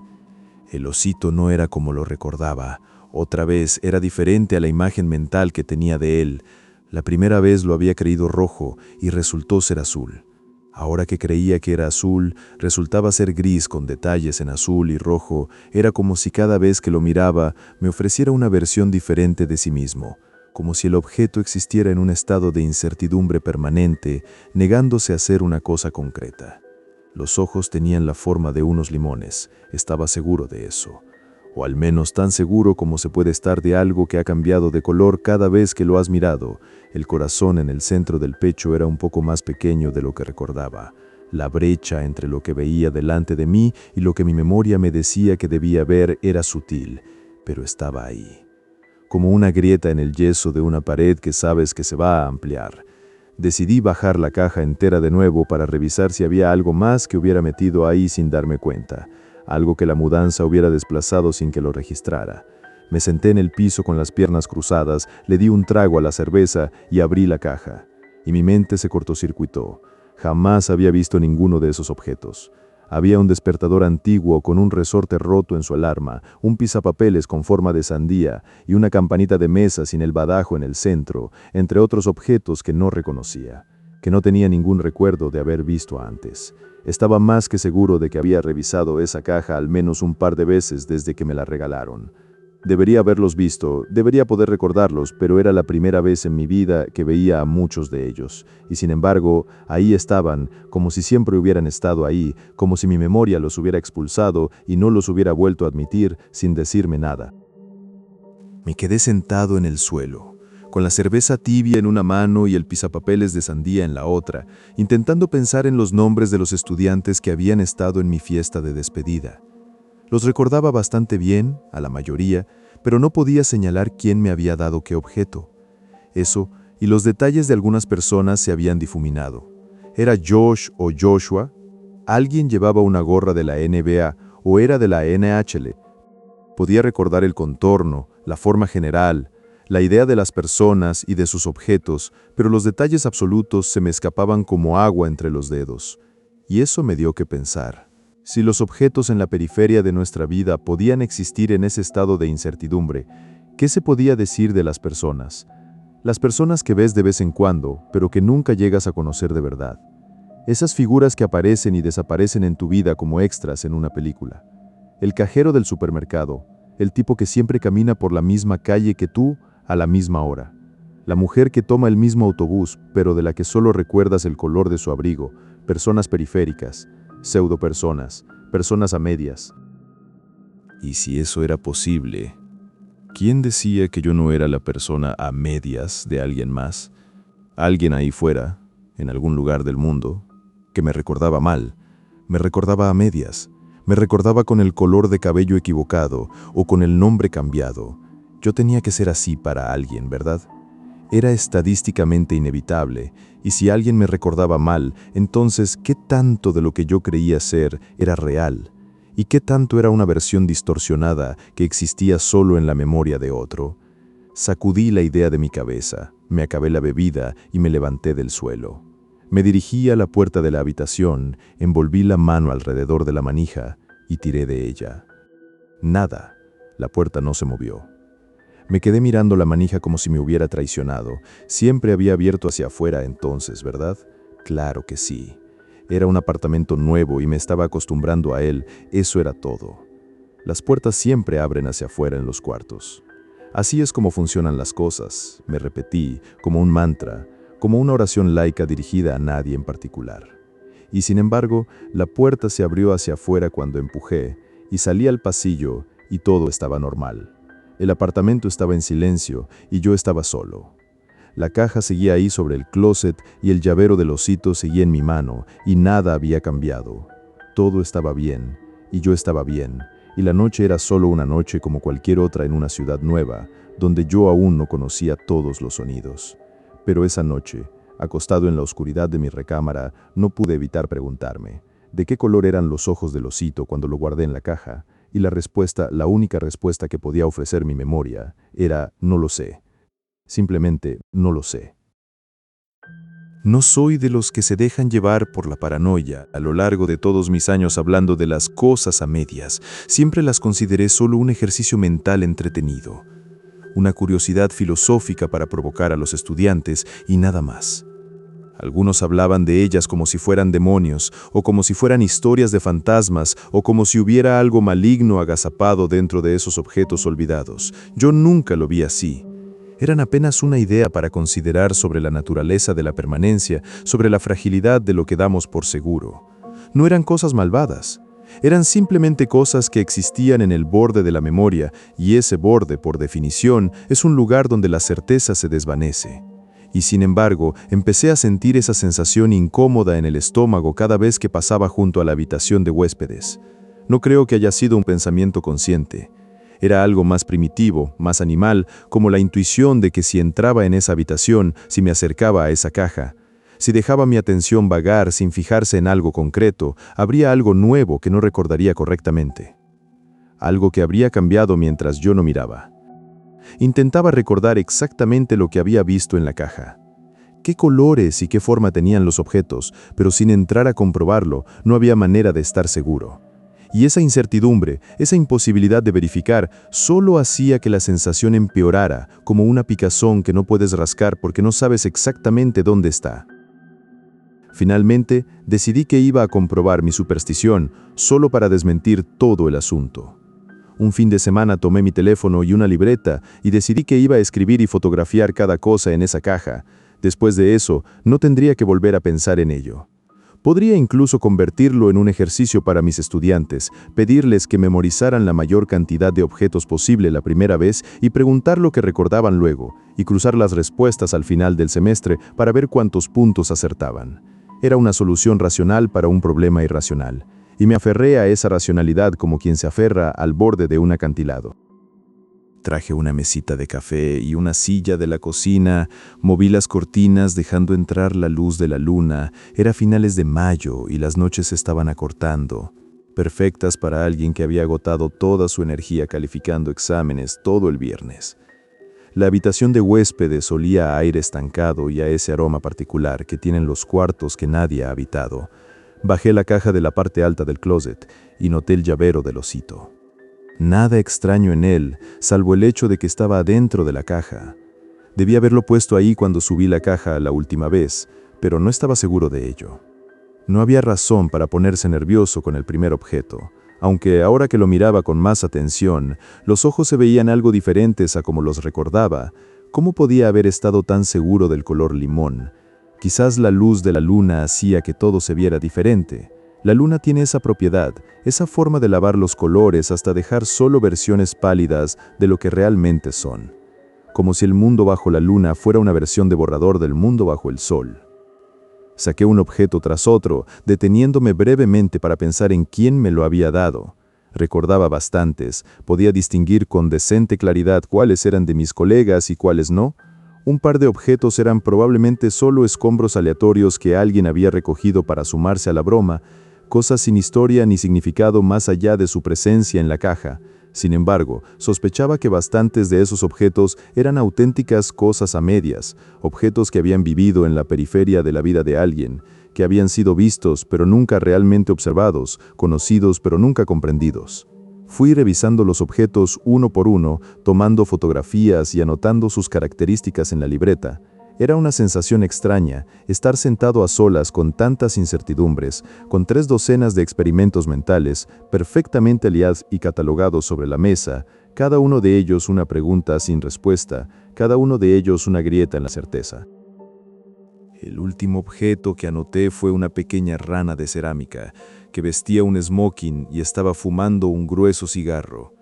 El osito no era como lo recordaba, otra vez era diferente a la imagen mental que tenía de él, La primera vez lo había creído rojo y resultó ser azul. Ahora que creía que era azul, resultaba ser gris con detalles en azul y rojo. Era como si cada vez que lo miraba me ofreciera una versión diferente de sí mismo, como si el objeto existiera en un estado de incertidumbre permanente, negándose a ser una cosa concreta. Los ojos tenían la forma de unos limones, estaba seguro de eso. O al menos tan seguro como se puede estar de algo que ha cambiado de color cada vez que lo has mirado. El corazón en el centro del pecho era un poco más pequeño de lo que recordaba. La brecha entre lo que veía delante de mí y lo que mi memoria me decía que debía ver era sutil, pero estaba ahí. Como una grieta en el yeso de una pared que sabes que se va a ampliar. Decidí bajar la caja entera de nuevo para revisar si había algo más que hubiera metido ahí sin darme cuenta. Algo que la mudanza hubiera desplazado sin que lo registrara. Me senté en el piso con las piernas cruzadas, le di un trago a la cerveza y abrí la caja. Y mi mente se cortocircuitó. Jamás había visto ninguno de esos objetos. Había un despertador antiguo con un resorte roto en su alarma, un pisapapeles con forma de sandía y una campanita de mesa sin el badajo en el centro, entre otros objetos que no reconocía, que no tenía ningún recuerdo de haber visto antes. Estaba más que seguro de que había revisado esa caja al menos un par de veces desde que me la regalaron. Debería haberlos visto, debería poder recordarlos, pero era la primera vez en mi vida que veía a muchos de ellos. Y sin embargo, ahí estaban, como si siempre hubieran estado ahí, como si mi memoria los hubiera expulsado y no los hubiera vuelto a admitir sin decirme nada. Me quedé sentado en el suelo, con la cerveza tibia en una mano y el pisapapeles de sandía en la otra, intentando pensar en los nombres de los estudiantes que habían estado en mi fiesta de despedida. Los recordaba bastante bien, a la mayoría, pero no podía señalar quién me había dado qué objeto. Eso y los detalles de algunas personas se habían difuminado. ¿Era Josh o Joshua? ¿Alguien llevaba una gorra de la NBA o era de la NHL? Podía recordar el contorno, la forma general, la idea de las personas y de sus objetos, pero los detalles absolutos se me escapaban como agua entre los dedos. Y eso me dio que pensar. Si los objetos en la periferia de nuestra vida podían existir en ese estado de incertidumbre, ¿qué se podía decir de las personas? Las personas que ves de vez en cuando, pero que nunca llegas a conocer de verdad. Esas figuras que aparecen y desaparecen en tu vida como extras en una película. El cajero del supermercado, el tipo que siempre camina por la misma calle que tú a la misma hora. La mujer que toma el mismo autobús, pero de la que solo recuerdas el color de su abrigo. Personas periféricas, pseudopersonas, personas a medias. Y si eso era posible, ¿quién decía que yo no era la persona a medias de alguien más? Alguien ahí fuera, en algún lugar del mundo, que me recordaba mal, me recordaba a medias, me recordaba con el color de cabello equivocado o con el nombre cambiado. Yo tenía que ser así para alguien, ¿verdad? Era estadísticamente inevitable, y si alguien me recordaba mal, entonces, ¿qué tanto de lo que yo creía ser era real? ¿Y qué tanto era una versión distorsionada que existía solo en la memoria de otro? Sacudí la idea de mi cabeza, me acabé la bebida y me levanté del suelo. Me dirigí a la puerta de la habitación, envolví la mano alrededor de la manija y tiré de ella. Nada, la puerta no se movió. Me quedé mirando la manija como si me hubiera traicionado. Siempre había abierto hacia afuera entonces, ¿verdad? Claro que sí. Era un apartamento nuevo y me estaba acostumbrando a él, eso era todo. Las puertas siempre abren hacia afuera en los cuartos. Así es como funcionan las cosas, me repetí, como un mantra, como una oración laica dirigida a nadie en particular. Y sin embargo, la puerta se abrió hacia afuera cuando empujé, y salí al pasillo, y todo estaba normal. El apartamento estaba en silencio y yo estaba solo. La caja seguía ahí sobre el closet y el llavero del osito seguía en mi mano y nada había cambiado. Todo estaba bien y yo estaba bien y la noche era solo una noche como cualquier otra en una ciudad nueva, donde yo aún no conocía todos los sonidos. Pero esa noche, acostado en la oscuridad de mi recámara, no pude evitar preguntarme, ¿de qué color eran los ojos del osito cuando lo guardé en la caja? Y la respuesta, la única respuesta que podía ofrecer mi memoria, era no lo sé. Simplemente no lo sé. No soy de los que se dejan llevar por la paranoia. A lo largo de todos mis años hablando de las cosas a medias, siempre las consideré solo un ejercicio mental entretenido. una curiosidad filosófica para provocar a los estudiantes y nada más. Algunos hablaban de ellas como si fueran demonios, o como si fueran historias de fantasmas, o como si hubiera algo maligno agazapado dentro de esos objetos olvidados. Yo nunca lo vi así. Eran apenas una idea para considerar sobre la naturaleza de la permanencia, sobre la fragilidad de lo que damos por seguro. No eran cosas malvadas. Eran simplemente cosas que existían en el borde de la memoria, y ese borde, por definición, es un lugar donde la certeza se desvanece. Y sin embargo, empecé a sentir esa sensación incómoda en el estómago cada vez que pasaba junto a la habitación de huéspedes. No creo que haya sido un pensamiento consciente. Era algo más primitivo, más animal, como la intuición de que si entraba en esa habitación, si me acercaba a esa caja, si dejaba mi atención vagar sin fijarse en algo concreto, habría algo nuevo que no recordaría correctamente. Algo que habría cambiado mientras yo no miraba. Intentaba recordar exactamente lo que había visto en la caja. Qué colores y qué forma tenían los objetos, pero sin entrar a comprobarlo, no había manera de estar seguro. Y esa incertidumbre, esa imposibilidad de verificar, solo hacía que la sensación empeorara, como una picazón que no puedes rascar porque no sabes exactamente dónde está. Finalmente, decidí que iba a comprobar mi superstición, solo para desmentir todo el asunto. Un fin de semana tomé mi teléfono y una libreta y decidí que iba a escribir y fotografiar cada cosa en esa caja. Después de eso, no tendría que volver a pensar en ello. Podría incluso convertirlo en un ejercicio para mis estudiantes, pedirles que memorizaran la mayor cantidad de objetos posible la primera vez y preguntar lo que recordaban luego, y cruzar las respuestas al final del semestre para ver cuántos puntos acertaban. Era una solución racional para un problema irracional, y me aferré a esa racionalidad como quien se aferra al borde de un acantilado. Traje una mesita de café y una silla de la cocina, moví las cortinas dejando entrar la luz de la luna. Era finales de mayo y las noches se estaban acortando, perfectas para alguien que había agotado toda su energía calificando exámenes todo el viernes. La habitación de huéspedes olía a aire estancado y a ese aroma particular que tienen los cuartos que nadie ha habitado. Bajé la caja de la parte alta del closet y noté el llavero del osito. Nada extraño en él, salvo el hecho de que estaba adentro de la caja. Debí haberlo puesto ahí cuando subí la caja la última vez, pero no estaba seguro de ello. No había razón para ponerse nervioso con el primer objeto, aunque ahora que lo miraba con más atención, los ojos se veían algo diferentes a como los recordaba. ¿Cómo podía haber estado tan seguro del color limón? Quizás la luz de la luna hacía que todo se viera diferente. La luna tiene esa propiedad, esa forma de lavar los colores hasta dejar solo versiones pálidas de lo que realmente son. Como si el mundo bajo la luna fuera una versión de borrador del mundo bajo el sol. Saqué un objeto tras otro, deteniéndome brevemente para pensar en quién me lo había dado. Recordaba bastantes, podía distinguir con decente claridad cuáles eran de mis colegas y cuáles no. Un par de objetos eran probablemente solo escombros aleatorios que alguien había recogido para sumarse a la broma, cosas sin historia ni significado más allá de su presencia en la caja. Sin embargo, sospechaba que bastantes de esos objetos eran auténticas cosas a medias, objetos que habían vivido en la periferia de la vida de alguien, que habían sido vistos pero nunca realmente observados, conocidos pero nunca comprendidos. Fui revisando los objetos uno por uno, tomando fotografías y anotando sus características en la libreta. Era una sensación extraña, estar sentado a solas con tantas incertidumbres, con 3 docenas de experimentos mentales, perfectamente aliados y catalogados sobre la mesa, cada uno de ellos una pregunta sin respuesta, cada uno de ellos una grieta en la certeza. El último objeto que anoté fue una pequeña rana de cerámica, que vestía un smoking y estaba fumando un grueso cigarro.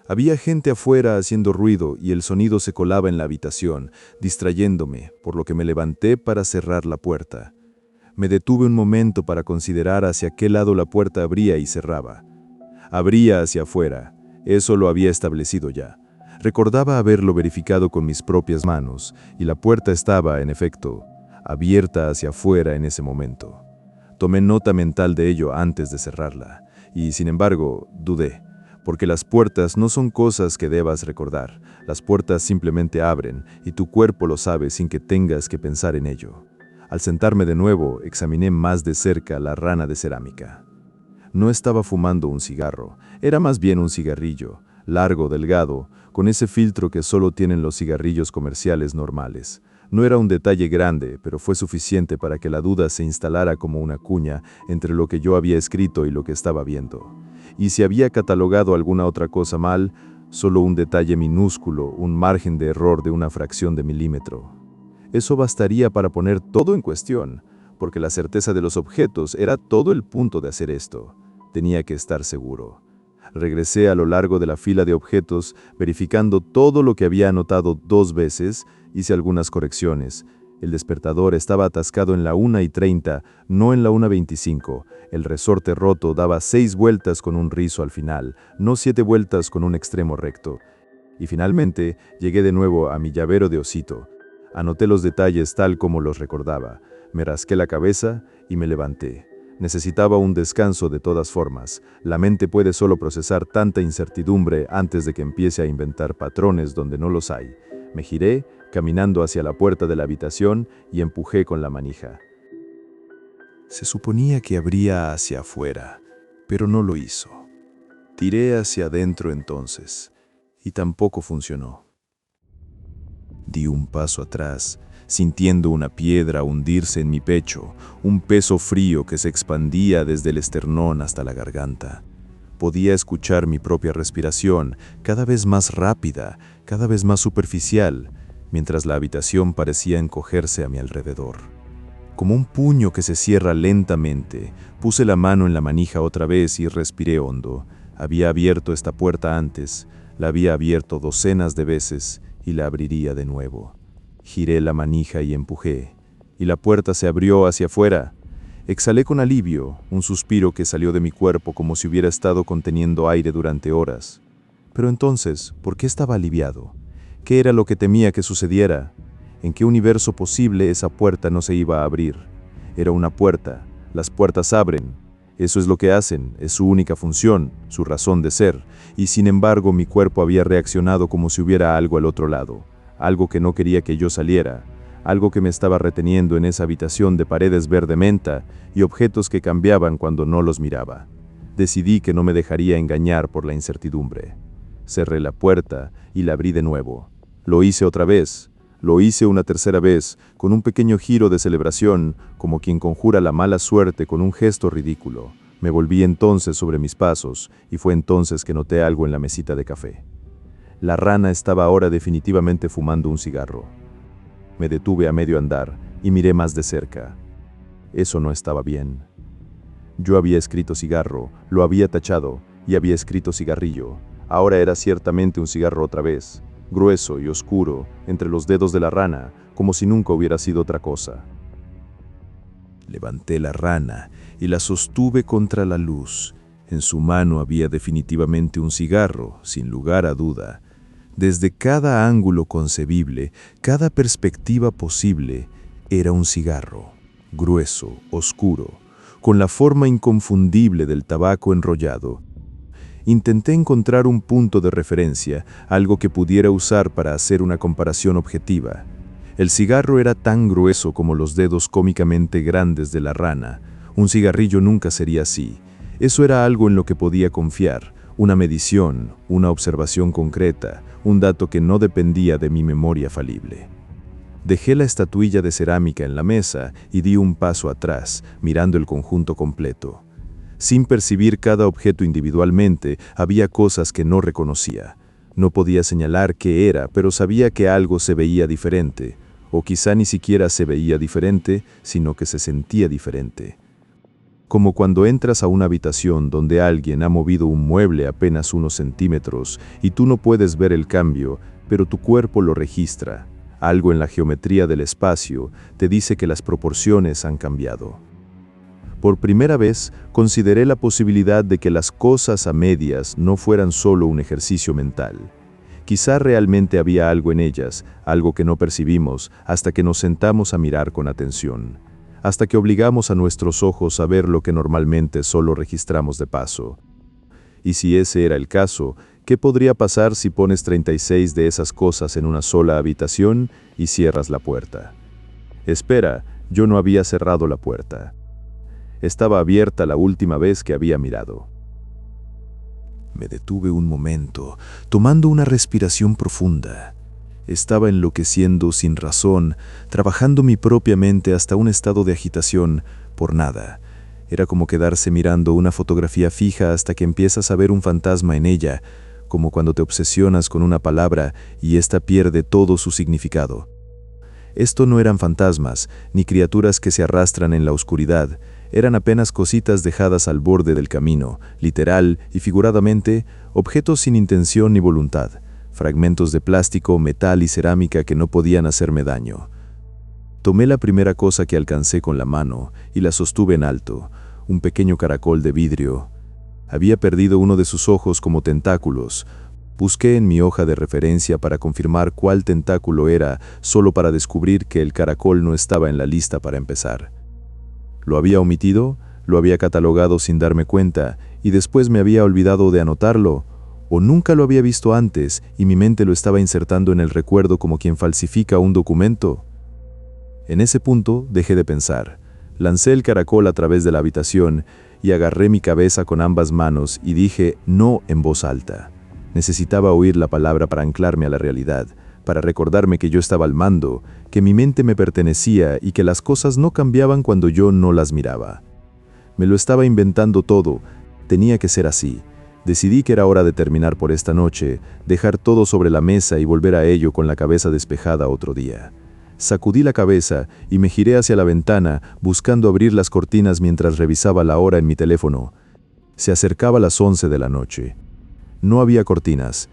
Había gente afuera haciendo ruido y el sonido se colaba en la habitación, distrayéndome, por lo que me levanté para cerrar la puerta. Me detuve un momento para considerar hacia qué lado la puerta abría y cerraba. Abría hacia afuera, eso lo había establecido ya. Recordaba haberlo verificado con mis propias manos, y la puerta estaba, en efecto, abierta hacia afuera en ese momento. Tomé nota mental de ello antes de cerrarla, y sin embargo, dudé. Porque las puertas no son cosas que debas recordar. Las puertas simplemente abren y tu cuerpo lo sabe sin que tengas que pensar en ello. Al sentarme de nuevo, examiné más de cerca la rana de cerámica. No estaba fumando un cigarro, era más bien un cigarrillo, largo, delgado, con ese filtro que solo tienen los cigarrillos comerciales normales. No era un detalle grande, pero fue suficiente para que la duda se instalara como una cuña entre lo que yo había escrito y lo que estaba viendo. Y si había catalogado alguna otra cosa mal, solo un detalle minúsculo, un margen de error de una fracción de milímetro. Eso bastaría para poner todo en cuestión, porque la certeza de los objetos era todo el punto de hacer esto. Tenía que estar seguro. Regresé a lo largo de la fila de objetos, verificando todo lo que había anotado 2 veces, hice algunas correcciones. El despertador estaba atascado en la 1:30, no en la 1:25. El resorte roto daba 6 vueltas con un rizo al final, no 7 vueltas con un extremo recto. Y finalmente, llegué de nuevo a mi llavero de osito. Anoté los detalles tal como los recordaba. Me rasqué la cabeza y me levanté. Necesitaba un descanso de todas formas. La mente puede solo procesar tanta incertidumbre antes de que empiece a inventar patrones donde no los hay. Me giré, caminando hacia la puerta de la habitación, y empujé con la manija. Se suponía que abría hacia afuera, pero no lo hizo. Tiré hacia adentro entonces, y tampoco funcionó. Di un paso atrás, sintiendo una piedra hundirse en mi pecho, un peso frío que se expandía desde el esternón hasta la garganta. Podía escuchar mi propia respiración, cada vez más rápida, cada vez más superficial, mientras la habitación parecía encogerse a mi alrededor. Como un puño que se cierra lentamente, puse la mano en la manija otra vez y respiré hondo. Había abierto esta puerta antes, la había abierto docenas de veces y la abriría de nuevo. Giré la manija y empujé, y la puerta se abrió hacia afuera. Exhalé con alivio, un suspiro que salió de mi cuerpo como si hubiera estado conteniendo aire durante horas. Pero entonces, ¿por qué estaba aliviado? ¿Qué era lo que temía que sucediera? ¿En qué universo posible esa puerta no se iba a abrir? Era una puerta. Las puertas abren. Eso es lo que hacen, es su única función, su razón de ser. Y sin embargo, mi cuerpo había reaccionado como si hubiera algo al otro lado. Algo que no quería que yo saliera. Algo que me estaba reteniendo en esa habitación de paredes verde menta y objetos que cambiaban cuando no los miraba. Decidí que no me dejaría engañar por la incertidumbre. Cerré la puerta y la abrí de nuevo. Lo hice otra vez. Lo hice una tercera vez, con un pequeño giro de celebración, como quien conjura la mala suerte con un gesto ridículo. Me volví entonces sobre mis pasos, y fue entonces que noté algo en la mesita de café. La rana estaba ahora definitivamente fumando un cigarro. Me detuve a medio andar y miré más de cerca. Eso no estaba bien. Yo había escrito cigarro, lo había tachado, y había escrito cigarrillo. Ahora era ciertamente un cigarro otra vez, grueso y oscuro, entre los dedos de la rana, como si nunca hubiera sido otra cosa. Levanté la rana y la sostuve contra la luz. En su mano había definitivamente un cigarro, sin lugar a duda. Desde cada ángulo concebible, cada perspectiva posible, era un cigarro, grueso, oscuro, con la forma inconfundible del tabaco enrollado. Intenté encontrar un punto de referencia, algo que pudiera usar para hacer una comparación objetiva. El cigarro era tan grueso como los dedos cómicamente grandes de la rana. Un cigarrillo nunca sería así. Eso era algo en lo que podía confiar, una medición, una observación concreta, un dato que no dependía de mi memoria falible. Dejé la estatuilla de cerámica en la mesa y di un paso atrás, mirando el conjunto completo. Sin percibir cada objeto individualmente, había cosas que no reconocía. No podía señalar qué era, pero sabía que algo se veía diferente, o quizá ni siquiera se veía diferente, sino que se sentía diferente. Como cuando entras a una habitación donde alguien ha movido un mueble apenas unos centímetros y tú no puedes ver el cambio, pero tu cuerpo lo registra. Algo en la geometría del espacio te dice que las proporciones han cambiado. Por primera vez, consideré la posibilidad de que las cosas a medias no fueran solo un ejercicio mental. Quizá realmente había algo en ellas, algo que no percibimos hasta que nos sentamos a mirar con atención, hasta que obligamos a nuestros ojos a ver lo que normalmente solo registramos de paso. Y si ese era el caso, ¿qué podría pasar si pones 36 de esas cosas en una sola habitación y cierras la puerta? Espera, yo no había cerrado la puerta. Estaba abierta la última vez que había mirado. Me detuve un momento, tomando una respiración profunda. Estaba enloqueciendo sin razón, trabajando mi propia mente hasta un estado de agitación por nada. Era como quedarse mirando una fotografía fija hasta que empiezas a ver un fantasma en ella, como cuando te obsesionas con una palabra y ésta pierde todo su significado. Esto no eran fantasmas, ni criaturas que se arrastran en la oscuridad, eran apenas cositas dejadas al borde del camino, literal y figuradamente, objetos sin intención ni voluntad, fragmentos de plástico, metal y cerámica que no podían hacerme daño. Tomé la primera cosa que alcancé con la mano y la sostuve en alto, un pequeño caracol de vidrio. Había perdido uno de sus ojos como tentáculos. Busqué en mi hoja de referencia para confirmar cuál tentáculo era, solo para descubrir que el caracol no estaba en la lista para empezar. ¿Lo había omitido? ¿Lo había catalogado sin darme cuenta y después me había olvidado de anotarlo? ¿O nunca lo había visto antes y mi mente lo estaba insertando en el recuerdo como quien falsifica un documento? En ese punto dejé de pensar. Lancé el caracol a través de la habitación y agarré mi cabeza con ambas manos y dije no en voz alta. Necesitaba oír la palabra para anclarme a la realidad, para recordarme que yo estaba al mando, que mi mente me pertenecía y que las cosas no cambiaban cuando yo no las miraba. Me lo estaba inventando todo, tenía que ser así. Decidí que era hora de terminar por esta noche, dejar todo sobre la mesa y volver a ello con la cabeza despejada otro día. Sacudí la cabeza y me giré hacia la ventana, buscando abrir las cortinas mientras revisaba la hora en mi teléfono. Se acercaba las 11 de la noche. No había cortinas.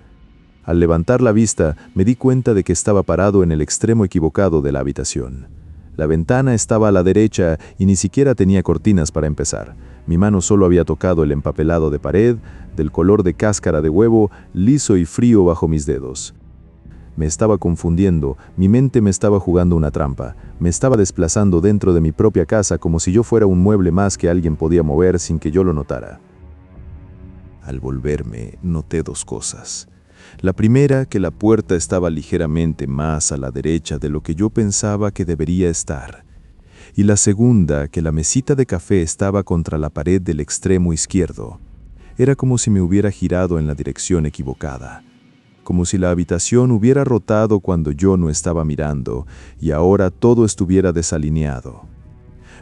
Al levantar la vista, me di cuenta de que estaba parado en el extremo equivocado de la habitación. La ventana estaba a la derecha y ni siquiera tenía cortinas para empezar. Mi mano solo había tocado el empapelado de pared, del color de cáscara de huevo, liso y frío bajo mis dedos. Me estaba confundiendo, mi mente me estaba jugando una trampa, me estaba desplazando dentro de mi propia casa como si yo fuera un mueble más que alguien podía mover sin que yo lo notara. Al volverme, noté dos cosas. La primera, que la puerta estaba ligeramente más a la derecha de lo que yo pensaba que debería estar. Y la segunda, que la mesita de café estaba contra la pared del extremo izquierdo. Era como si me hubiera girado en la dirección equivocada. Como si la habitación hubiera rotado cuando yo no estaba mirando y ahora todo estuviera desalineado.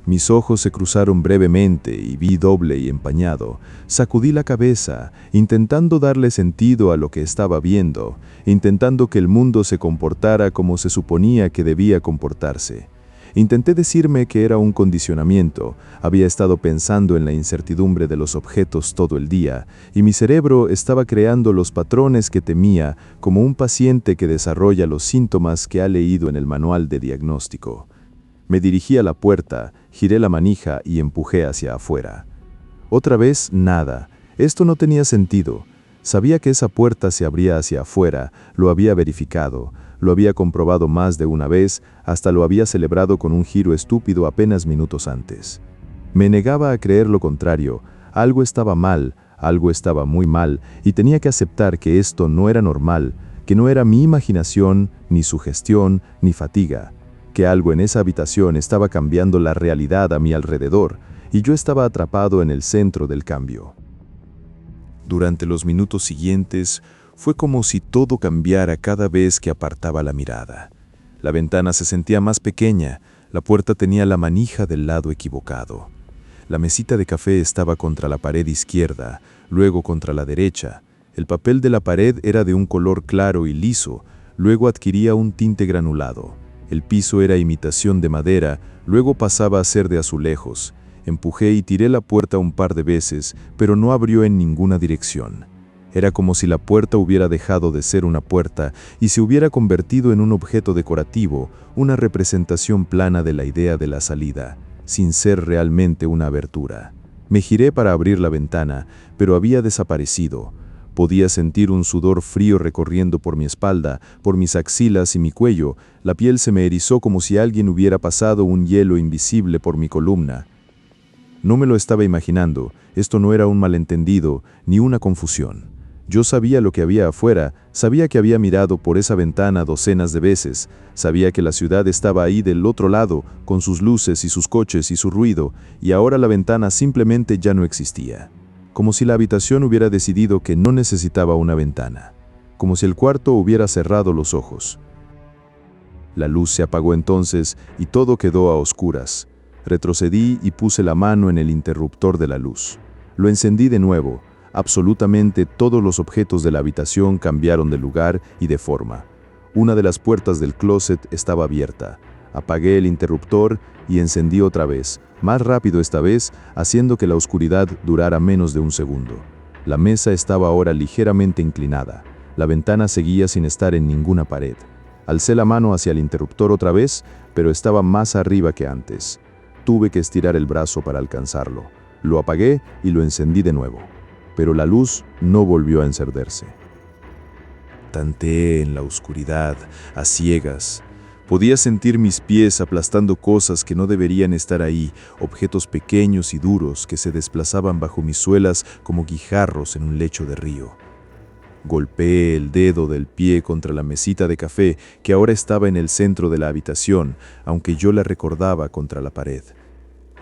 Mis ojos se cruzaron brevemente y vi doble y empañado. Sacudí la cabeza, intentando darle sentido a lo que estaba viendo, intentando que el mundo se comportara como se suponía que debía comportarse. Intenté decirme que era un condicionamiento, había estado pensando en la incertidumbre de los objetos todo el día, y mi cerebro estaba creando los patrones que temía, como un paciente que desarrolla los síntomas que ha leído en el manual de diagnóstico. Me dirigí a la puerta, giré la manija y empujé hacia afuera. Otra vez, nada. Esto no tenía sentido. Sabía que esa puerta se abría hacia afuera, lo había verificado, lo había comprobado más de una vez, hasta lo había celebrado con un giro estúpido apenas minutos antes. Me negaba a creer lo contrario, algo estaba mal, algo estaba muy mal, y tenía que aceptar que esto no era normal, que no era mi imaginación, ni sugestión, ni fatiga, que algo en esa habitación estaba cambiando la realidad a mi alrededor, y yo estaba atrapado en el centro del cambio. Durante los minutos siguientes, fue como si todo cambiara cada vez que apartaba la mirada. La ventana se sentía más pequeña, la puerta tenía la manija del lado equivocado. La mesita de café estaba contra la pared izquierda, luego contra la derecha. El papel de la pared era de un color claro y liso, luego adquiría un tinte granulado. El piso era imitación de madera, luego pasaba a ser de azulejos. Empujé y tiré la puerta un par de veces, pero no abrió en ninguna dirección. Era como si la puerta hubiera dejado de ser una puerta y se hubiera convertido en un objeto decorativo, una representación plana de la idea de la salida, sin ser realmente una abertura. Me giré para abrir la ventana, pero había desaparecido. Podía sentir un sudor frío recorriendo por mi espalda, por mis axilas y mi cuello. La piel se me erizó como si alguien hubiera pasado un hielo invisible por mi columna. No me lo estaba imaginando, esto no era un malentendido ni una confusión. Yo sabía lo que había afuera, sabía que había mirado por esa ventana docenas de veces, sabía que la ciudad estaba ahí del otro lado, con sus luces y sus coches y su ruido, y ahora la ventana simplemente ya no existía. como si la habitación hubiera decidido que no necesitaba una ventana, como si el cuarto hubiera cerrado los ojos. La luz se apagó entonces y todo quedó a oscuras. Retrocedí y puse la mano en el interruptor de la luz. Lo encendí de nuevo. Absolutamente todos los objetos de la habitación cambiaron de lugar y de forma. Una de las puertas del closet estaba abierta. Apagué el interruptor y encendí otra vez, más rápido esta vez, haciendo que la oscuridad durara menos de un segundo. La mesa estaba ahora ligeramente inclinada. La ventana seguía sin estar en ninguna pared. Alcé la mano hacia el interruptor otra vez, pero estaba más arriba que antes. Tuve que estirar el brazo para alcanzarlo. Lo apagué y lo encendí de nuevo. Pero la luz no volvió a encenderse. Tanteé en la oscuridad, a ciegas. Podía sentir mis pies aplastando cosas que no deberían estar ahí, objetos pequeños y duros que se desplazaban bajo mis suelas como guijarros en un lecho de río. Golpeé el dedo del pie contra la mesita de café que ahora estaba en el centro de la habitación, aunque yo la recordaba contra la pared.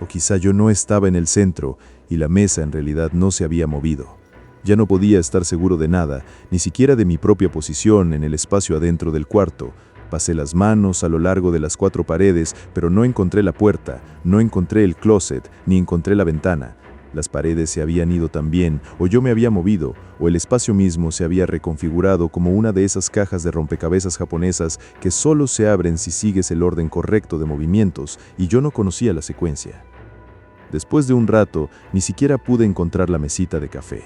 O quizá yo no estaba en el centro y la mesa en realidad no se había movido. Ya no podía estar seguro de nada, ni siquiera de mi propia posición en el espacio adentro del cuarto. Pasé las manos a lo largo de las 4 paredes, pero no encontré la puerta, no encontré el closet, ni encontré la ventana. Las paredes se habían ido también, o yo me había movido, o el espacio mismo se había reconfigurado como una de esas cajas de rompecabezas japonesas que solo se abren si sigues el orden correcto de movimientos, y yo no conocía la secuencia. Después de un rato, ni siquiera pude encontrar la mesita de café.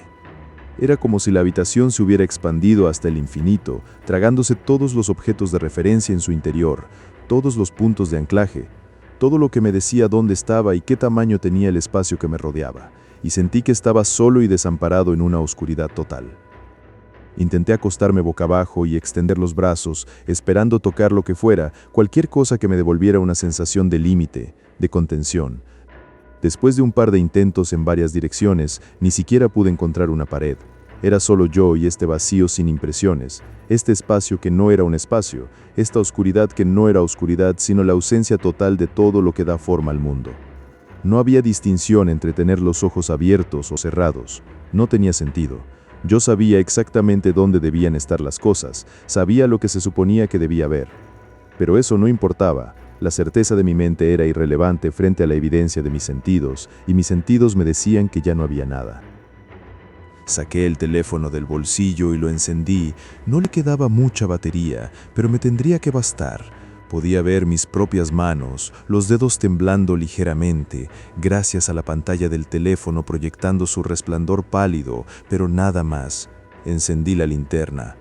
Era como si la habitación se hubiera expandido hasta el infinito, tragándose todos los objetos de referencia en su interior, todos los puntos de anclaje, todo lo que me decía dónde estaba y qué tamaño tenía el espacio que me rodeaba, y sentí que estaba solo y desamparado en una oscuridad total. Intenté acostarme boca abajo y extender los brazos, esperando tocar lo que fuera, cualquier cosa que me devolviera una sensación de límite, de contención. Después de un par de intentos en varias direcciones, ni siquiera pude encontrar una pared. Era solo yo y este vacío sin impresiones, este espacio que no era un espacio, esta oscuridad que no era oscuridad, sino la ausencia total de todo lo que da forma al mundo. No había distinción entre tener los ojos abiertos o cerrados. No tenía sentido. Yo sabía exactamente dónde debían estar las cosas, sabía lo que se suponía que debía ver. Pero eso no importaba. La certeza de mi mente era irrelevante frente a la evidencia de mis sentidos, y mis sentidos me decían que ya no había nada. Saqué el teléfono del bolsillo y lo encendí. No le quedaba mucha batería, pero me tendría que bastar. Podía ver mis propias manos, los dedos temblando ligeramente, gracias a la pantalla del teléfono proyectando su resplandor pálido, pero nada más. Encendí la linterna.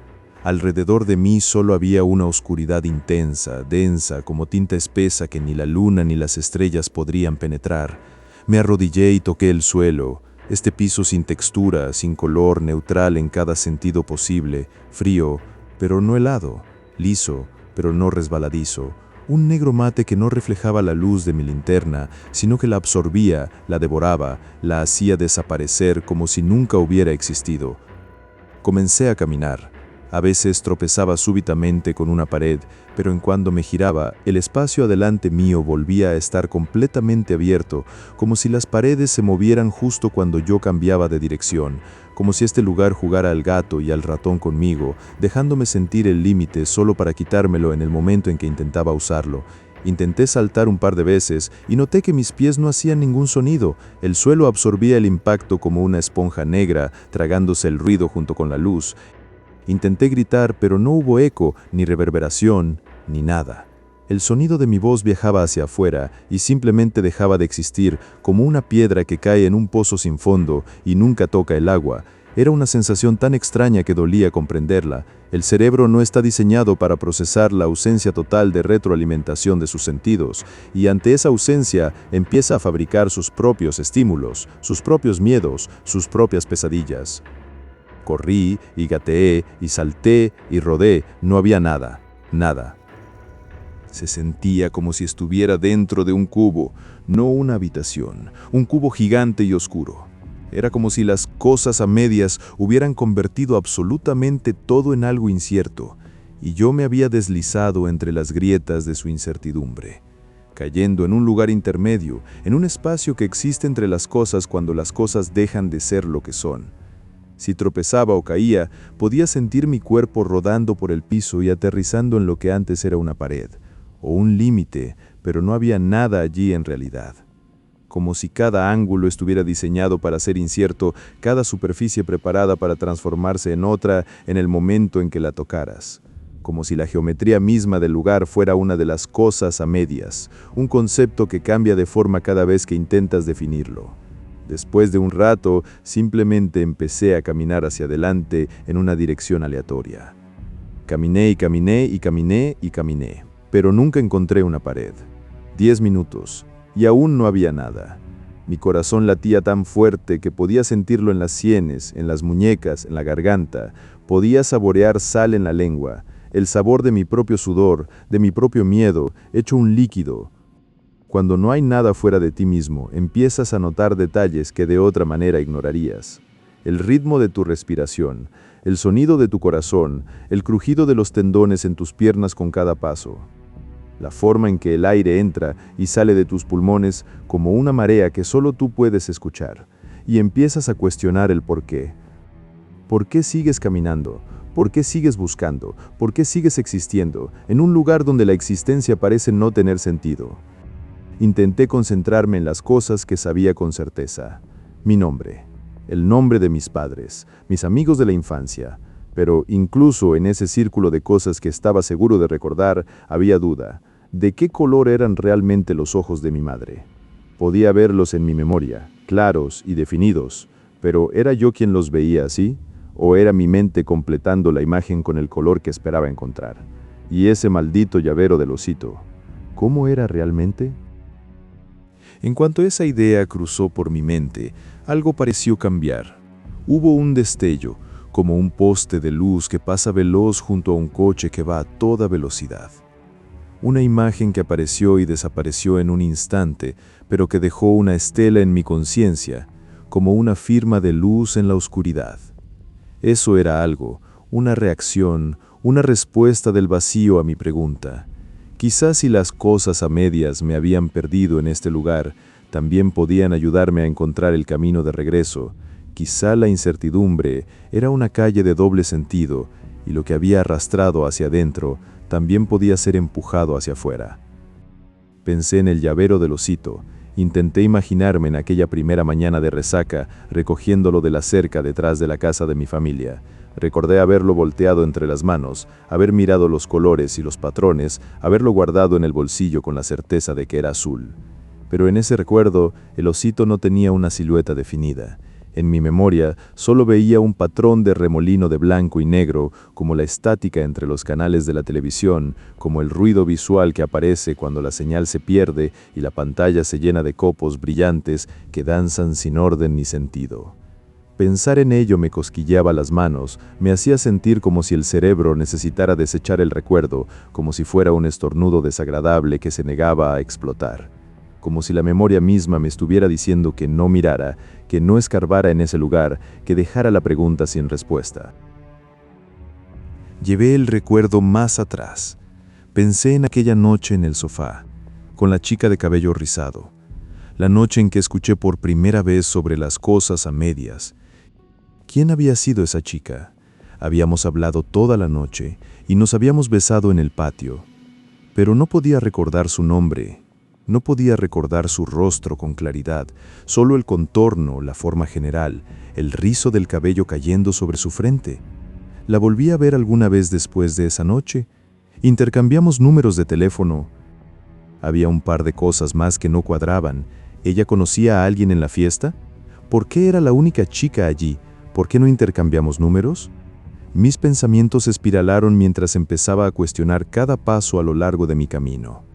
Alrededor de mí solo había una oscuridad intensa, densa, como tinta espesa que ni la luna ni las estrellas podrían penetrar. Me arrodillé y toqué el suelo, este piso sin textura, sin color, neutral en cada sentido posible, frío, pero no helado, liso, pero no resbaladizo, un negro mate que no reflejaba la luz de mi linterna, sino que la absorbía, la devoraba, la hacía desaparecer como si nunca hubiera existido. Comencé a caminar. A veces tropezaba súbitamente con una pared, pero en cuando me giraba, el espacio adelante mío volvía a estar completamente abierto, como si las paredes se movieran justo cuando yo cambiaba de dirección, como si este lugar jugara al gato y al ratón conmigo, dejándome sentir el límite solo para quitármelo en el momento en que intentaba usarlo. Intenté saltar un par de veces y noté que mis pies no hacían ningún sonido. El suelo absorbía el impacto como una esponja negra, tragándose el ruido junto con la luz. Intenté gritar, pero no hubo eco, ni reverberación, ni nada. El sonido de mi voz viajaba hacia afuera y simplemente dejaba de existir, como una piedra que cae en un pozo sin fondo y nunca toca el agua. Era una sensación tan extraña que dolía comprenderla. El cerebro no está diseñado para procesar la ausencia total de retroalimentación de sus sentidos, y ante esa ausencia empieza a fabricar sus propios estímulos, sus propios miedos, sus propias pesadillas. Corrí y gateé y salté y rodé, no había nada, nada. Se sentía como si estuviera dentro de un cubo, no una habitación, un cubo gigante y oscuro. Era como si las cosas a medias hubieran convertido absolutamente todo en algo incierto, y yo me había deslizado entre las grietas de su incertidumbre. cayendo en un lugar intermedio, en un espacio que existe entre las cosas cuando las cosas dejan de ser lo que son. Si tropezaba o caía, podía sentir mi cuerpo rodando por el piso y aterrizando en lo que antes era una pared, o un límite, pero no había nada allí en realidad. Como si cada ángulo estuviera diseñado para ser incierto, cada superficie preparada para transformarse en otra en el momento en que la tocaras. Como si la geometría misma del lugar fuera una de las cosas a medias, un concepto que cambia de forma cada vez que intentas definirlo. Después de un rato, simplemente empecé a caminar hacia adelante en una dirección aleatoria. Caminé y caminé y caminé y caminé, pero nunca encontré una pared. 10 minutos, y aún no había nada. Mi corazón latía tan fuerte que podía sentirlo en las sienes, en las muñecas, en la garganta. Podía saborear sal en la lengua, el sabor de mi propio sudor, de mi propio miedo, hecho un líquido. Cuando no hay nada fuera de ti mismo, empiezas a notar detalles que de otra manera ignorarías. El ritmo de tu respiración, el sonido de tu corazón, el crujido de los tendones en tus piernas con cada paso. La forma en que el aire entra y sale de tus pulmones como una marea que solo tú puedes escuchar. Y empiezas a cuestionar el por qué. ¿Por qué sigues caminando? ¿Por qué sigues buscando? ¿Por qué sigues existiendo en un lugar donde la existencia parece no tener sentido? Intenté concentrarme en las cosas que sabía con certeza. Mi nombre, el nombre de mis padres, mis amigos de la infancia. Pero incluso en ese círculo de cosas que estaba seguro de recordar, había duda. ¿De qué color eran realmente los ojos de mi madre? Podía verlos en mi memoria, claros y definidos, pero ¿era yo quien los veía así? ¿O era mi mente completando la imagen con el color que esperaba encontrar? Y ese maldito llavero del osito, ¿cómo era realmente? En cuanto esa idea cruzó por mi mente, algo pareció cambiar. Hubo un destello, como un poste de luz que pasa veloz junto a un coche que va a toda velocidad. Una imagen que apareció y desapareció en un instante, pero que dejó una estela en mi conciencia, como una firma de luz en la oscuridad. Eso era algo, una reacción, una respuesta del vacío a mi pregunta. Quizás si las cosas a medias me habían perdido en este lugar, también podían ayudarme a encontrar el camino de regreso. Quizá la incertidumbre era una calle de doble sentido, y lo que había arrastrado hacia adentro también podía ser empujado hacia afuera. Pensé en el llavero del osito. Intenté imaginarme en aquella primera mañana de resaca, recogiéndolo de la cerca detrás de la casa de mi familia. Recordé haberlo volteado entre las manos, haber mirado los colores y los patrones, haberlo guardado en el bolsillo con la certeza de que era azul. Pero en ese recuerdo, el osito no tenía una silueta definida. En mi memoria solo veía un patrón de remolino de blanco y negro, como la estática entre los canales de la televisión, como el ruido visual que aparece cuando la señal se pierde y la pantalla se llena de copos brillantes que danzan sin orden ni sentido. Pensar en ello me cosquilleaba las manos, me hacía sentir como si el cerebro necesitara desechar el recuerdo, como si fuera un estornudo desagradable que se negaba a explotar. Como si la memoria misma me estuviera diciendo que no mirara, que no escarbara en ese lugar, que dejara la pregunta sin respuesta. Llevé el recuerdo más atrás. Pensé en aquella noche en el sofá, con la chica de cabello rizado. La noche en que escuché por primera vez sobre las cosas a medias. ¿Quién había sido esa chica? Habíamos hablado toda la noche y nos habíamos besado en el patio, pero no podía recordar su nombre. No podía recordar su rostro con claridad, solo el contorno, la forma general, el rizo del cabello cayendo sobre su frente. La volví a ver alguna vez después de esa noche. Intercambiamos números de teléfono. Había un par de cosas más que no cuadraban. ¿Ella conocía a alguien en la fiesta? ¿Por qué era la única chica allí? ¿Por qué no intercambiamos números? Mis pensamientos espiralaron mientras empezaba a cuestionar cada paso a lo largo de mi camino.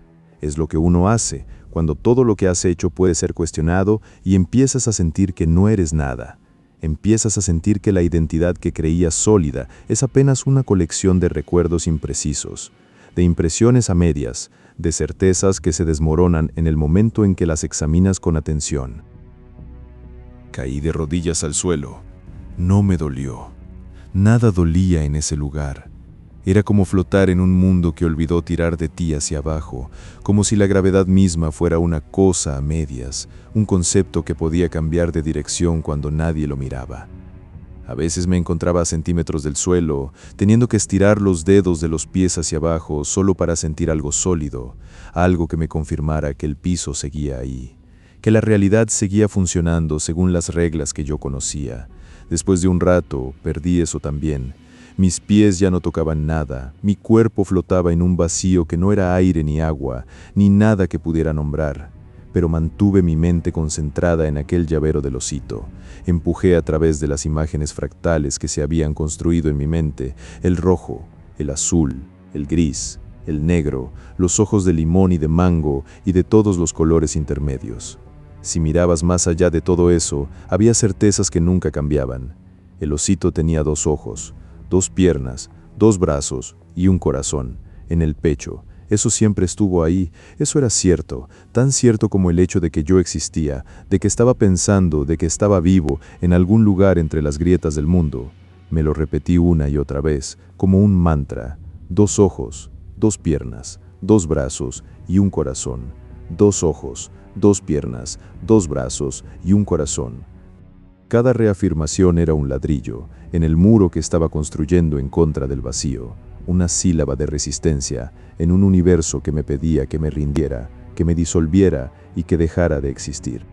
Es lo que uno hace, cuando todo lo que has hecho puede ser cuestionado y empiezas a sentir que no eres nada. Empiezas a sentir que la identidad que creías sólida es apenas una colección de recuerdos imprecisos, de impresiones a medias, de certezas que se desmoronan en el momento en que las examinas con atención. Caí de rodillas al suelo. No me dolió. Nada dolía en ese lugar. Era como flotar en un mundo que olvidó tirar de ti hacia abajo, como si la gravedad misma fuera una cosa a medias, un concepto que podía cambiar de dirección cuando nadie lo miraba. A veces me encontraba a centímetros del suelo, teniendo que estirar los dedos de los pies hacia abajo solo para sentir algo sólido, algo que me confirmara que el piso seguía ahí, que la realidad seguía funcionando según las reglas que yo conocía. Después de un rato, perdí eso también. Mis pies ya no tocaban nada, mi cuerpo flotaba en un vacío que no era aire ni agua, ni nada que pudiera nombrar. Pero mantuve mi mente concentrada en aquel llavero del osito. Empujé a través de las imágenes fractales que se habían construido en mi mente, el rojo, el azul, el gris, el negro, los ojos de limón y de mango y de todos los colores intermedios. Si mirabas más allá de todo eso, había certezas que nunca cambiaban. El osito tenía 2 ojos, 2 piernas, 2 brazos y un corazón, en el pecho. Eso siempre estuvo ahí, eso era cierto, tan cierto como el hecho de que yo existía, de que estaba pensando, de que estaba vivo en algún lugar entre las grietas del mundo. Me lo repetí una y otra vez, como un mantra. 2 ojos, 2 piernas, 2 brazos y un corazón. 2 ojos, 2 piernas, 2 brazos y un corazón. Cada reafirmación era un ladrillo en el muro que estaba construyendo en contra del vacío, una sílaba de resistencia en un universo que me pedía que me rindiera, que me disolviera y que dejara de existir.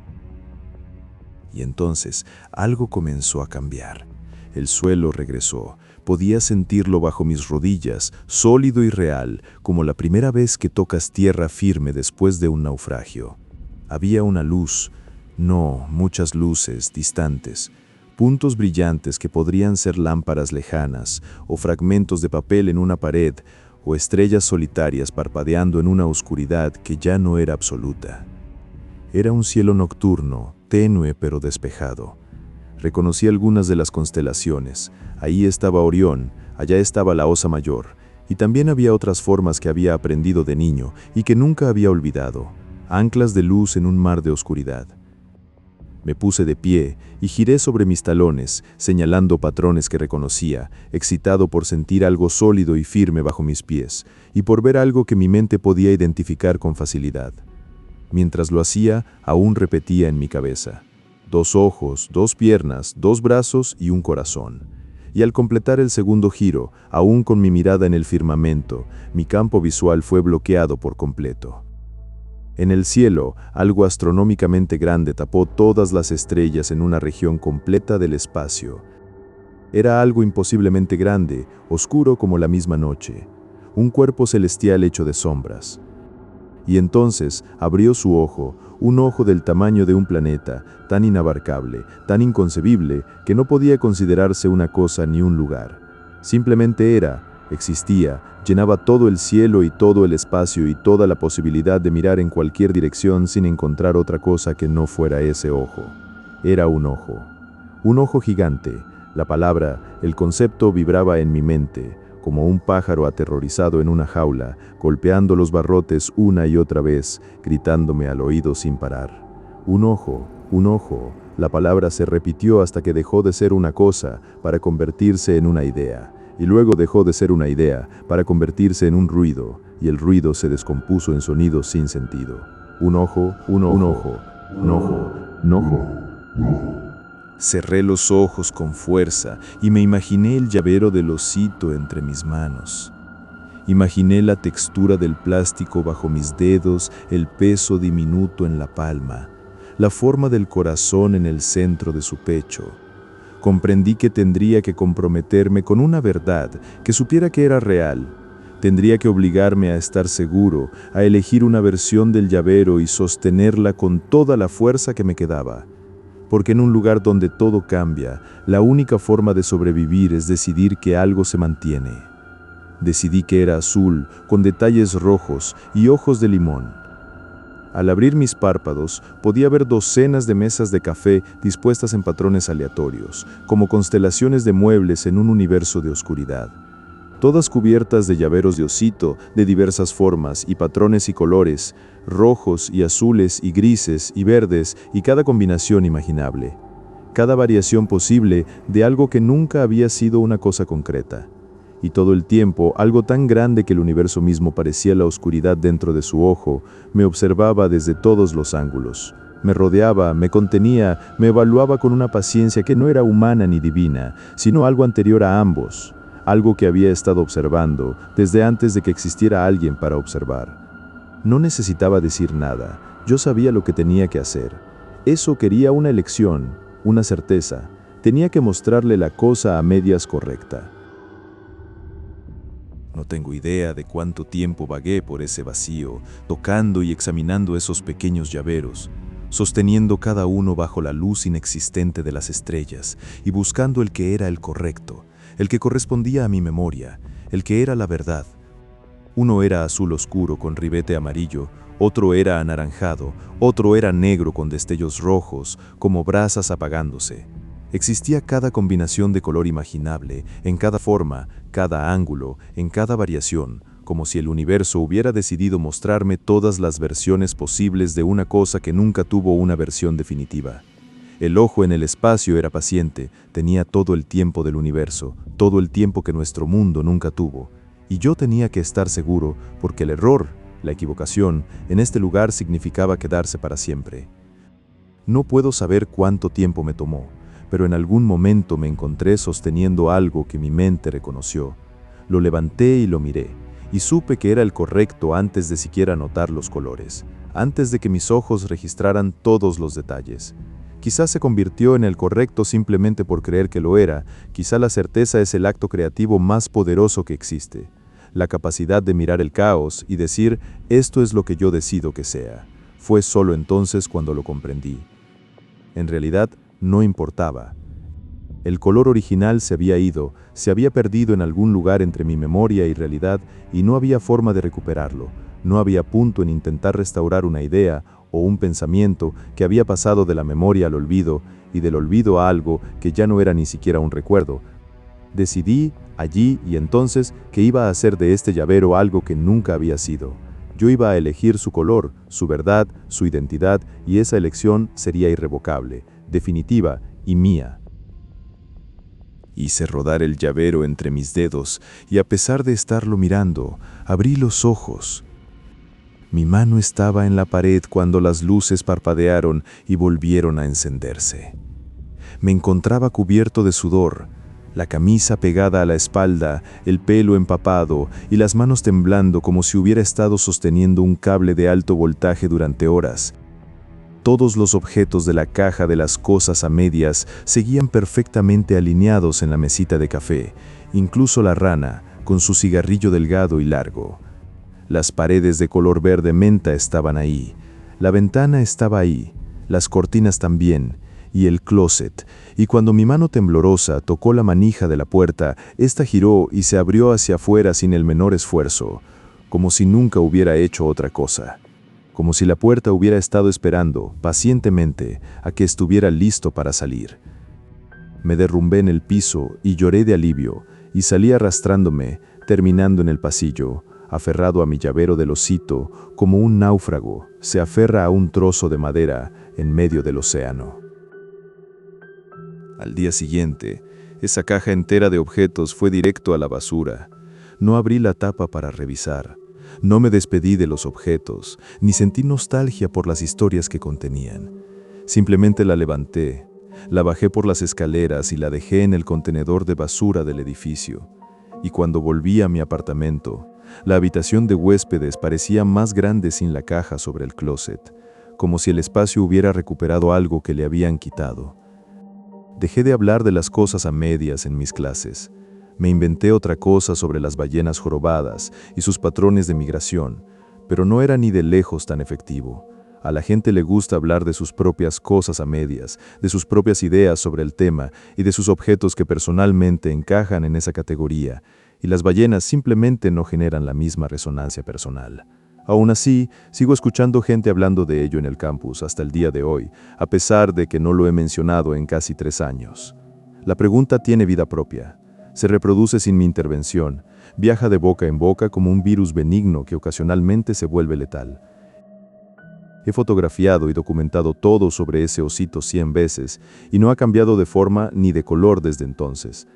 Y entonces algo comenzó a cambiar. El suelo regresó. Podía sentirlo bajo mis rodillas, sólido y real, como la primera vez que tocas tierra firme después de un naufragio. Había una luz. No, muchas luces, distantes, puntos brillantes que podrían ser lámparas lejanas, o fragmentos de papel en una pared, o estrellas solitarias parpadeando en una oscuridad que ya no era absoluta. Era un cielo nocturno, tenue pero despejado. Reconocí algunas de las constelaciones. Ahí estaba Orión, allá estaba la Osa Mayor, y también había otras formas que había aprendido de niño y que nunca había olvidado, anclas de luz en un mar de oscuridad. Me puse de pie y giré sobre mis talones, señalando patrones que reconocía, excitado por sentir algo sólido y firme bajo mis pies, y por ver algo que mi mente podía identificar con facilidad. Mientras lo hacía, aún repetía en mi cabeza: 2 ojos, 2 piernas, 2 brazos y un corazón. Y al completar el segundo giro, aún con mi mirada en el firmamento, mi campo visual fue bloqueado por completo. En el cielo, algo astronómicamente grande tapó todas las estrellas en una región completa del espacio. Era algo imposiblemente grande, oscuro como la misma noche, un cuerpo celestial hecho de sombras. Y entonces abrió su ojo, un ojo del tamaño de un planeta, tan inabarcable, tan inconcebible, que no podía considerarse una cosa ni un lugar. Simplemente era, existía, llenaba todo el cielo y todo el espacio y toda la posibilidad de mirar en cualquier dirección sin encontrar otra cosa que no fuera ese ojo. Era un ojo gigante. La palabra, el concepto vibraba en mi mente, como un pájaro aterrorizado en una jaula, golpeando los barrotes una y otra vez, gritándome al oído sin parar. Un ojo, la palabra se repitió hasta que dejó de ser una cosa para convertirse en una idea. Y luego dejó de ser una idea para convertirse en un ruido, y el ruido se descompuso en sonidos sin sentido. Un ojo. Cerré los ojos con fuerza y me imaginé el llavero del osito entre mis manos. Imaginé la textura del plástico bajo mis dedos, el peso diminuto en la palma, la forma del corazón en el centro de su pecho. Comprendí que tendría que comprometerme con una verdad que supiera que era real. Tendría que obligarme a estar seguro, a elegir una versión del llavero y sostenerla con toda la fuerza que me quedaba. Porque en un lugar donde todo cambia, la única forma de sobrevivir es decidir que algo se mantiene. Decidí que era azul, con detalles rojos y ojos de limón. Al abrir mis párpados, podía ver docenas de mesas de café dispuestas en patrones aleatorios, como constelaciones de muebles en un universo de oscuridad. Todas cubiertas de llaveros de osito de diversas formas y patrones y colores, rojos y azules y grises y verdes y cada combinación imaginable. Cada variación posible de algo que nunca había sido una cosa concreta. Y todo el tiempo, algo tan grande que el universo mismo parecía la oscuridad dentro de su ojo, me observaba desde todos los ángulos. Me rodeaba, me contenía, me evaluaba con una paciencia que no era humana ni divina, sino algo anterior a ambos, algo que había estado observando desde antes de que existiera alguien para observar. No necesitaba decir nada, yo sabía lo que tenía que hacer. Eso quería una elección, una certeza. Tenía que mostrarle la cosa a medias correcta. No tengo idea de cuánto tiempo vagué por ese vacío, tocando y examinando esos pequeños llaveros, sosteniendo cada uno bajo la luz inexistente de las estrellas y buscando el que era el correcto, el que correspondía a mi memoria, el que era la verdad. Uno era azul oscuro con ribete amarillo, otro era anaranjado, otro era negro con destellos rojos, como brasas apagándose. Existía cada combinación de color imaginable, en cada forma, cada ángulo, en cada variación, como si el universo hubiera decidido mostrarme todas las versiones posibles de una cosa que nunca tuvo una versión definitiva. El ojo en el espacio era paciente, tenía todo el tiempo del universo, todo el tiempo que nuestro mundo nunca tuvo. Y yo tenía que estar seguro, porque el error, la equivocación, en este lugar significaba quedarse para siempre. No puedo saber cuánto tiempo me tomó, pero en algún momento me encontré sosteniendo algo que mi mente reconoció. Lo levanté y lo miré, y supe que era el correcto antes de siquiera notar los colores, antes de que mis ojos registraran todos los detalles. Quizás se convirtió en el correcto simplemente por creer que lo era, quizá la certeza es el acto creativo más poderoso que existe. La capacidad de mirar el caos y decir, esto es lo que yo decido que sea. Fue solo entonces cuando lo comprendí. En realidad, no importaba. El color original se había ido, se había perdido en algún lugar entre mi memoria y realidad y no había forma de recuperarlo. No había punto en intentar restaurar una idea o un pensamiento que había pasado de la memoria al olvido y del olvido a algo que ya no era ni siquiera un recuerdo. Decidí, allí y entonces, que iba a hacer de este llavero algo que nunca había sido. Yo iba a elegir su color, su verdad, su identidad, y esa elección sería irrevocable, definitiva y mía. Hice rodar el llavero entre mis dedos, y a pesar de estarlo mirando, abrí los ojos. Mi mano estaba en la pared cuando las luces parpadearon y volvieron a encenderse. Me encontraba cubierto de sudor, la camisa pegada a la espalda, el pelo empapado y las manos temblando como si hubiera estado sosteniendo un cable de alto voltaje durante horas. Todos los objetos de la caja de las cosas a medias seguían perfectamente alineados en la mesita de café, incluso la rana, con su cigarrillo delgado y largo. Las paredes de color verde menta estaban ahí, la ventana estaba ahí, las cortinas también, y el closet, y cuando mi mano temblorosa tocó la manija de la puerta, ésta giró y se abrió hacia afuera sin el menor esfuerzo, como si nunca hubiera hecho otra cosa, como si la puerta hubiera estado esperando, pacientemente, a que estuviera listo para salir. Me derrumbé en el piso y lloré de alivio, y salí arrastrándome, terminando en el pasillo, aferrado a mi llavero del osito, como un náufrago se aferra a un trozo de madera en medio del océano. Al día siguiente, esa caja entera de objetos fue directo a la basura. No abrí la tapa para revisar. No me despedí de los objetos, ni sentí nostalgia por las historias que contenían. Simplemente la levanté, la bajé por las escaleras y la dejé en el contenedor de basura del edificio. Y cuando volví a mi apartamento, la habitación de huéspedes parecía más grande sin la caja sobre el closet, como si el espacio hubiera recuperado algo que le habían quitado. Dejé de hablar de las cosas a medias en mis clases. Me inventé otra cosa sobre las ballenas jorobadas y sus patrones de migración, pero no era ni de lejos tan efectivo. A la gente le gusta hablar de sus propias cosas a medias, de sus propias ideas sobre el tema y de sus objetos que personalmente encajan en esa categoría, y las ballenas simplemente no generan la misma resonancia personal. Aún así, sigo escuchando gente hablando de ello en el campus hasta el día de hoy, a pesar de que no lo he mencionado en casi 3 años. La pregunta tiene vida propia. Se reproduce sin mi intervención, viaja de boca en boca como un virus benigno que ocasionalmente se vuelve letal. He fotografiado y documentado todo sobre ese osito 100 veces y no ha cambiado de forma ni de color desde entonces.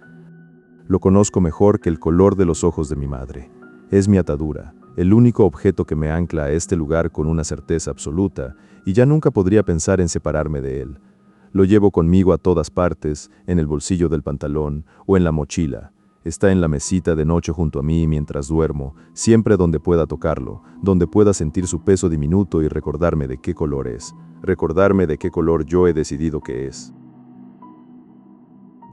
Lo conozco mejor que el color de los ojos de mi madre. Es mi atadura, el único objeto que me ancla a este lugar con una certeza absoluta, y ya nunca podría pensar en separarme de él. Lo llevo conmigo a todas partes, en el bolsillo del pantalón o en la mochila. Está en la mesita de noche junto a mí mientras duermo, siempre donde pueda tocarlo, donde pueda sentir su peso diminuto y recordarme de qué color es, recordarme de qué color yo he decidido que es.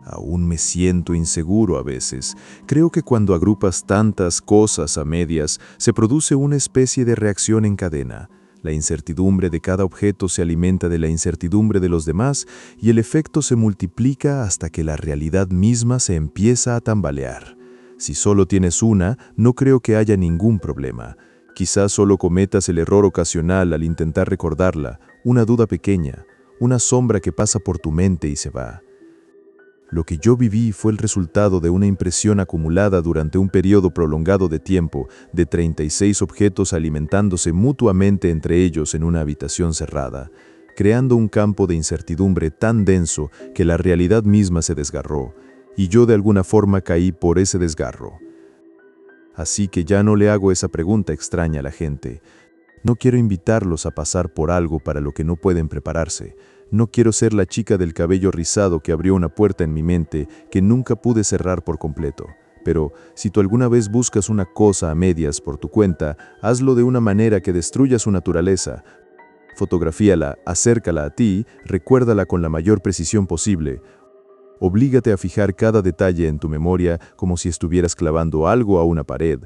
Aún me siento inseguro a veces. Creo que cuando agrupas tantas cosas a medias, se produce una especie de reacción en cadena. La incertidumbre de cada objeto se alimenta de la incertidumbre de los demás y el efecto se multiplica hasta que la realidad misma se empieza a tambalear. Si solo tienes una, no creo que haya ningún problema. Quizás solo cometas el error ocasional al intentar recordarla, una duda pequeña, una sombra que pasa por tu mente y se va. Lo que yo viví fue el resultado de una impresión acumulada durante un periodo prolongado de tiempo, de 36 objetos alimentándose mutuamente entre ellos en una habitación cerrada, creando un campo de incertidumbre tan denso que la realidad misma se desgarró, y yo de alguna forma caí por ese desgarro. Así que ya no le hago esa pregunta extraña a la gente. No quiero invitarlos a pasar por algo para lo que no pueden prepararse. No quiero ser la chica del cabello rizado que abrió una puerta en mi mente que nunca pude cerrar por completo. Pero si tú alguna vez buscas una cosa a medias por tu cuenta, hazlo de una manera que destruya su naturaleza. Fotografíala, acércala a ti, recuérdala con la mayor precisión posible. Oblígate a fijar cada detalle en tu memoria como si estuvieras clavando algo a una pared.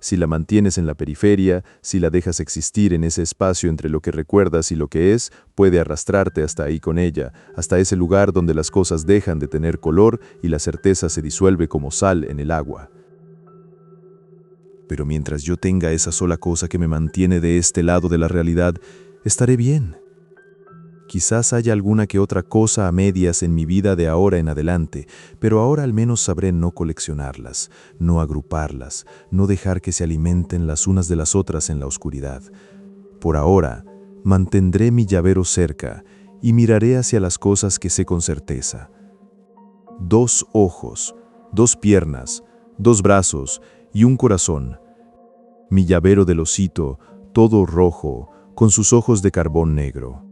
Si la mantienes en la periferia, si la dejas existir en ese espacio entre lo que recuerdas y lo que es, puede arrastrarte hasta ahí con ella, hasta ese lugar donde las cosas dejan de tener color y la certeza se disuelve como sal en el agua. Pero mientras yo tenga esa sola cosa que me mantiene de este lado de la realidad, estaré bien. Quizás haya alguna que otra cosa a medias en mi vida de ahora en adelante, pero ahora al menos sabré no coleccionarlas, no agruparlas, no dejar que se alimenten las unas de las otras en la oscuridad. Por ahora, mantendré mi llavero cerca y miraré hacia las cosas que sé con certeza. 2 ojos, 2 piernas, 2 brazos y un corazón. Mi llavero del osito, todo rojo, con sus ojos de carbón negro.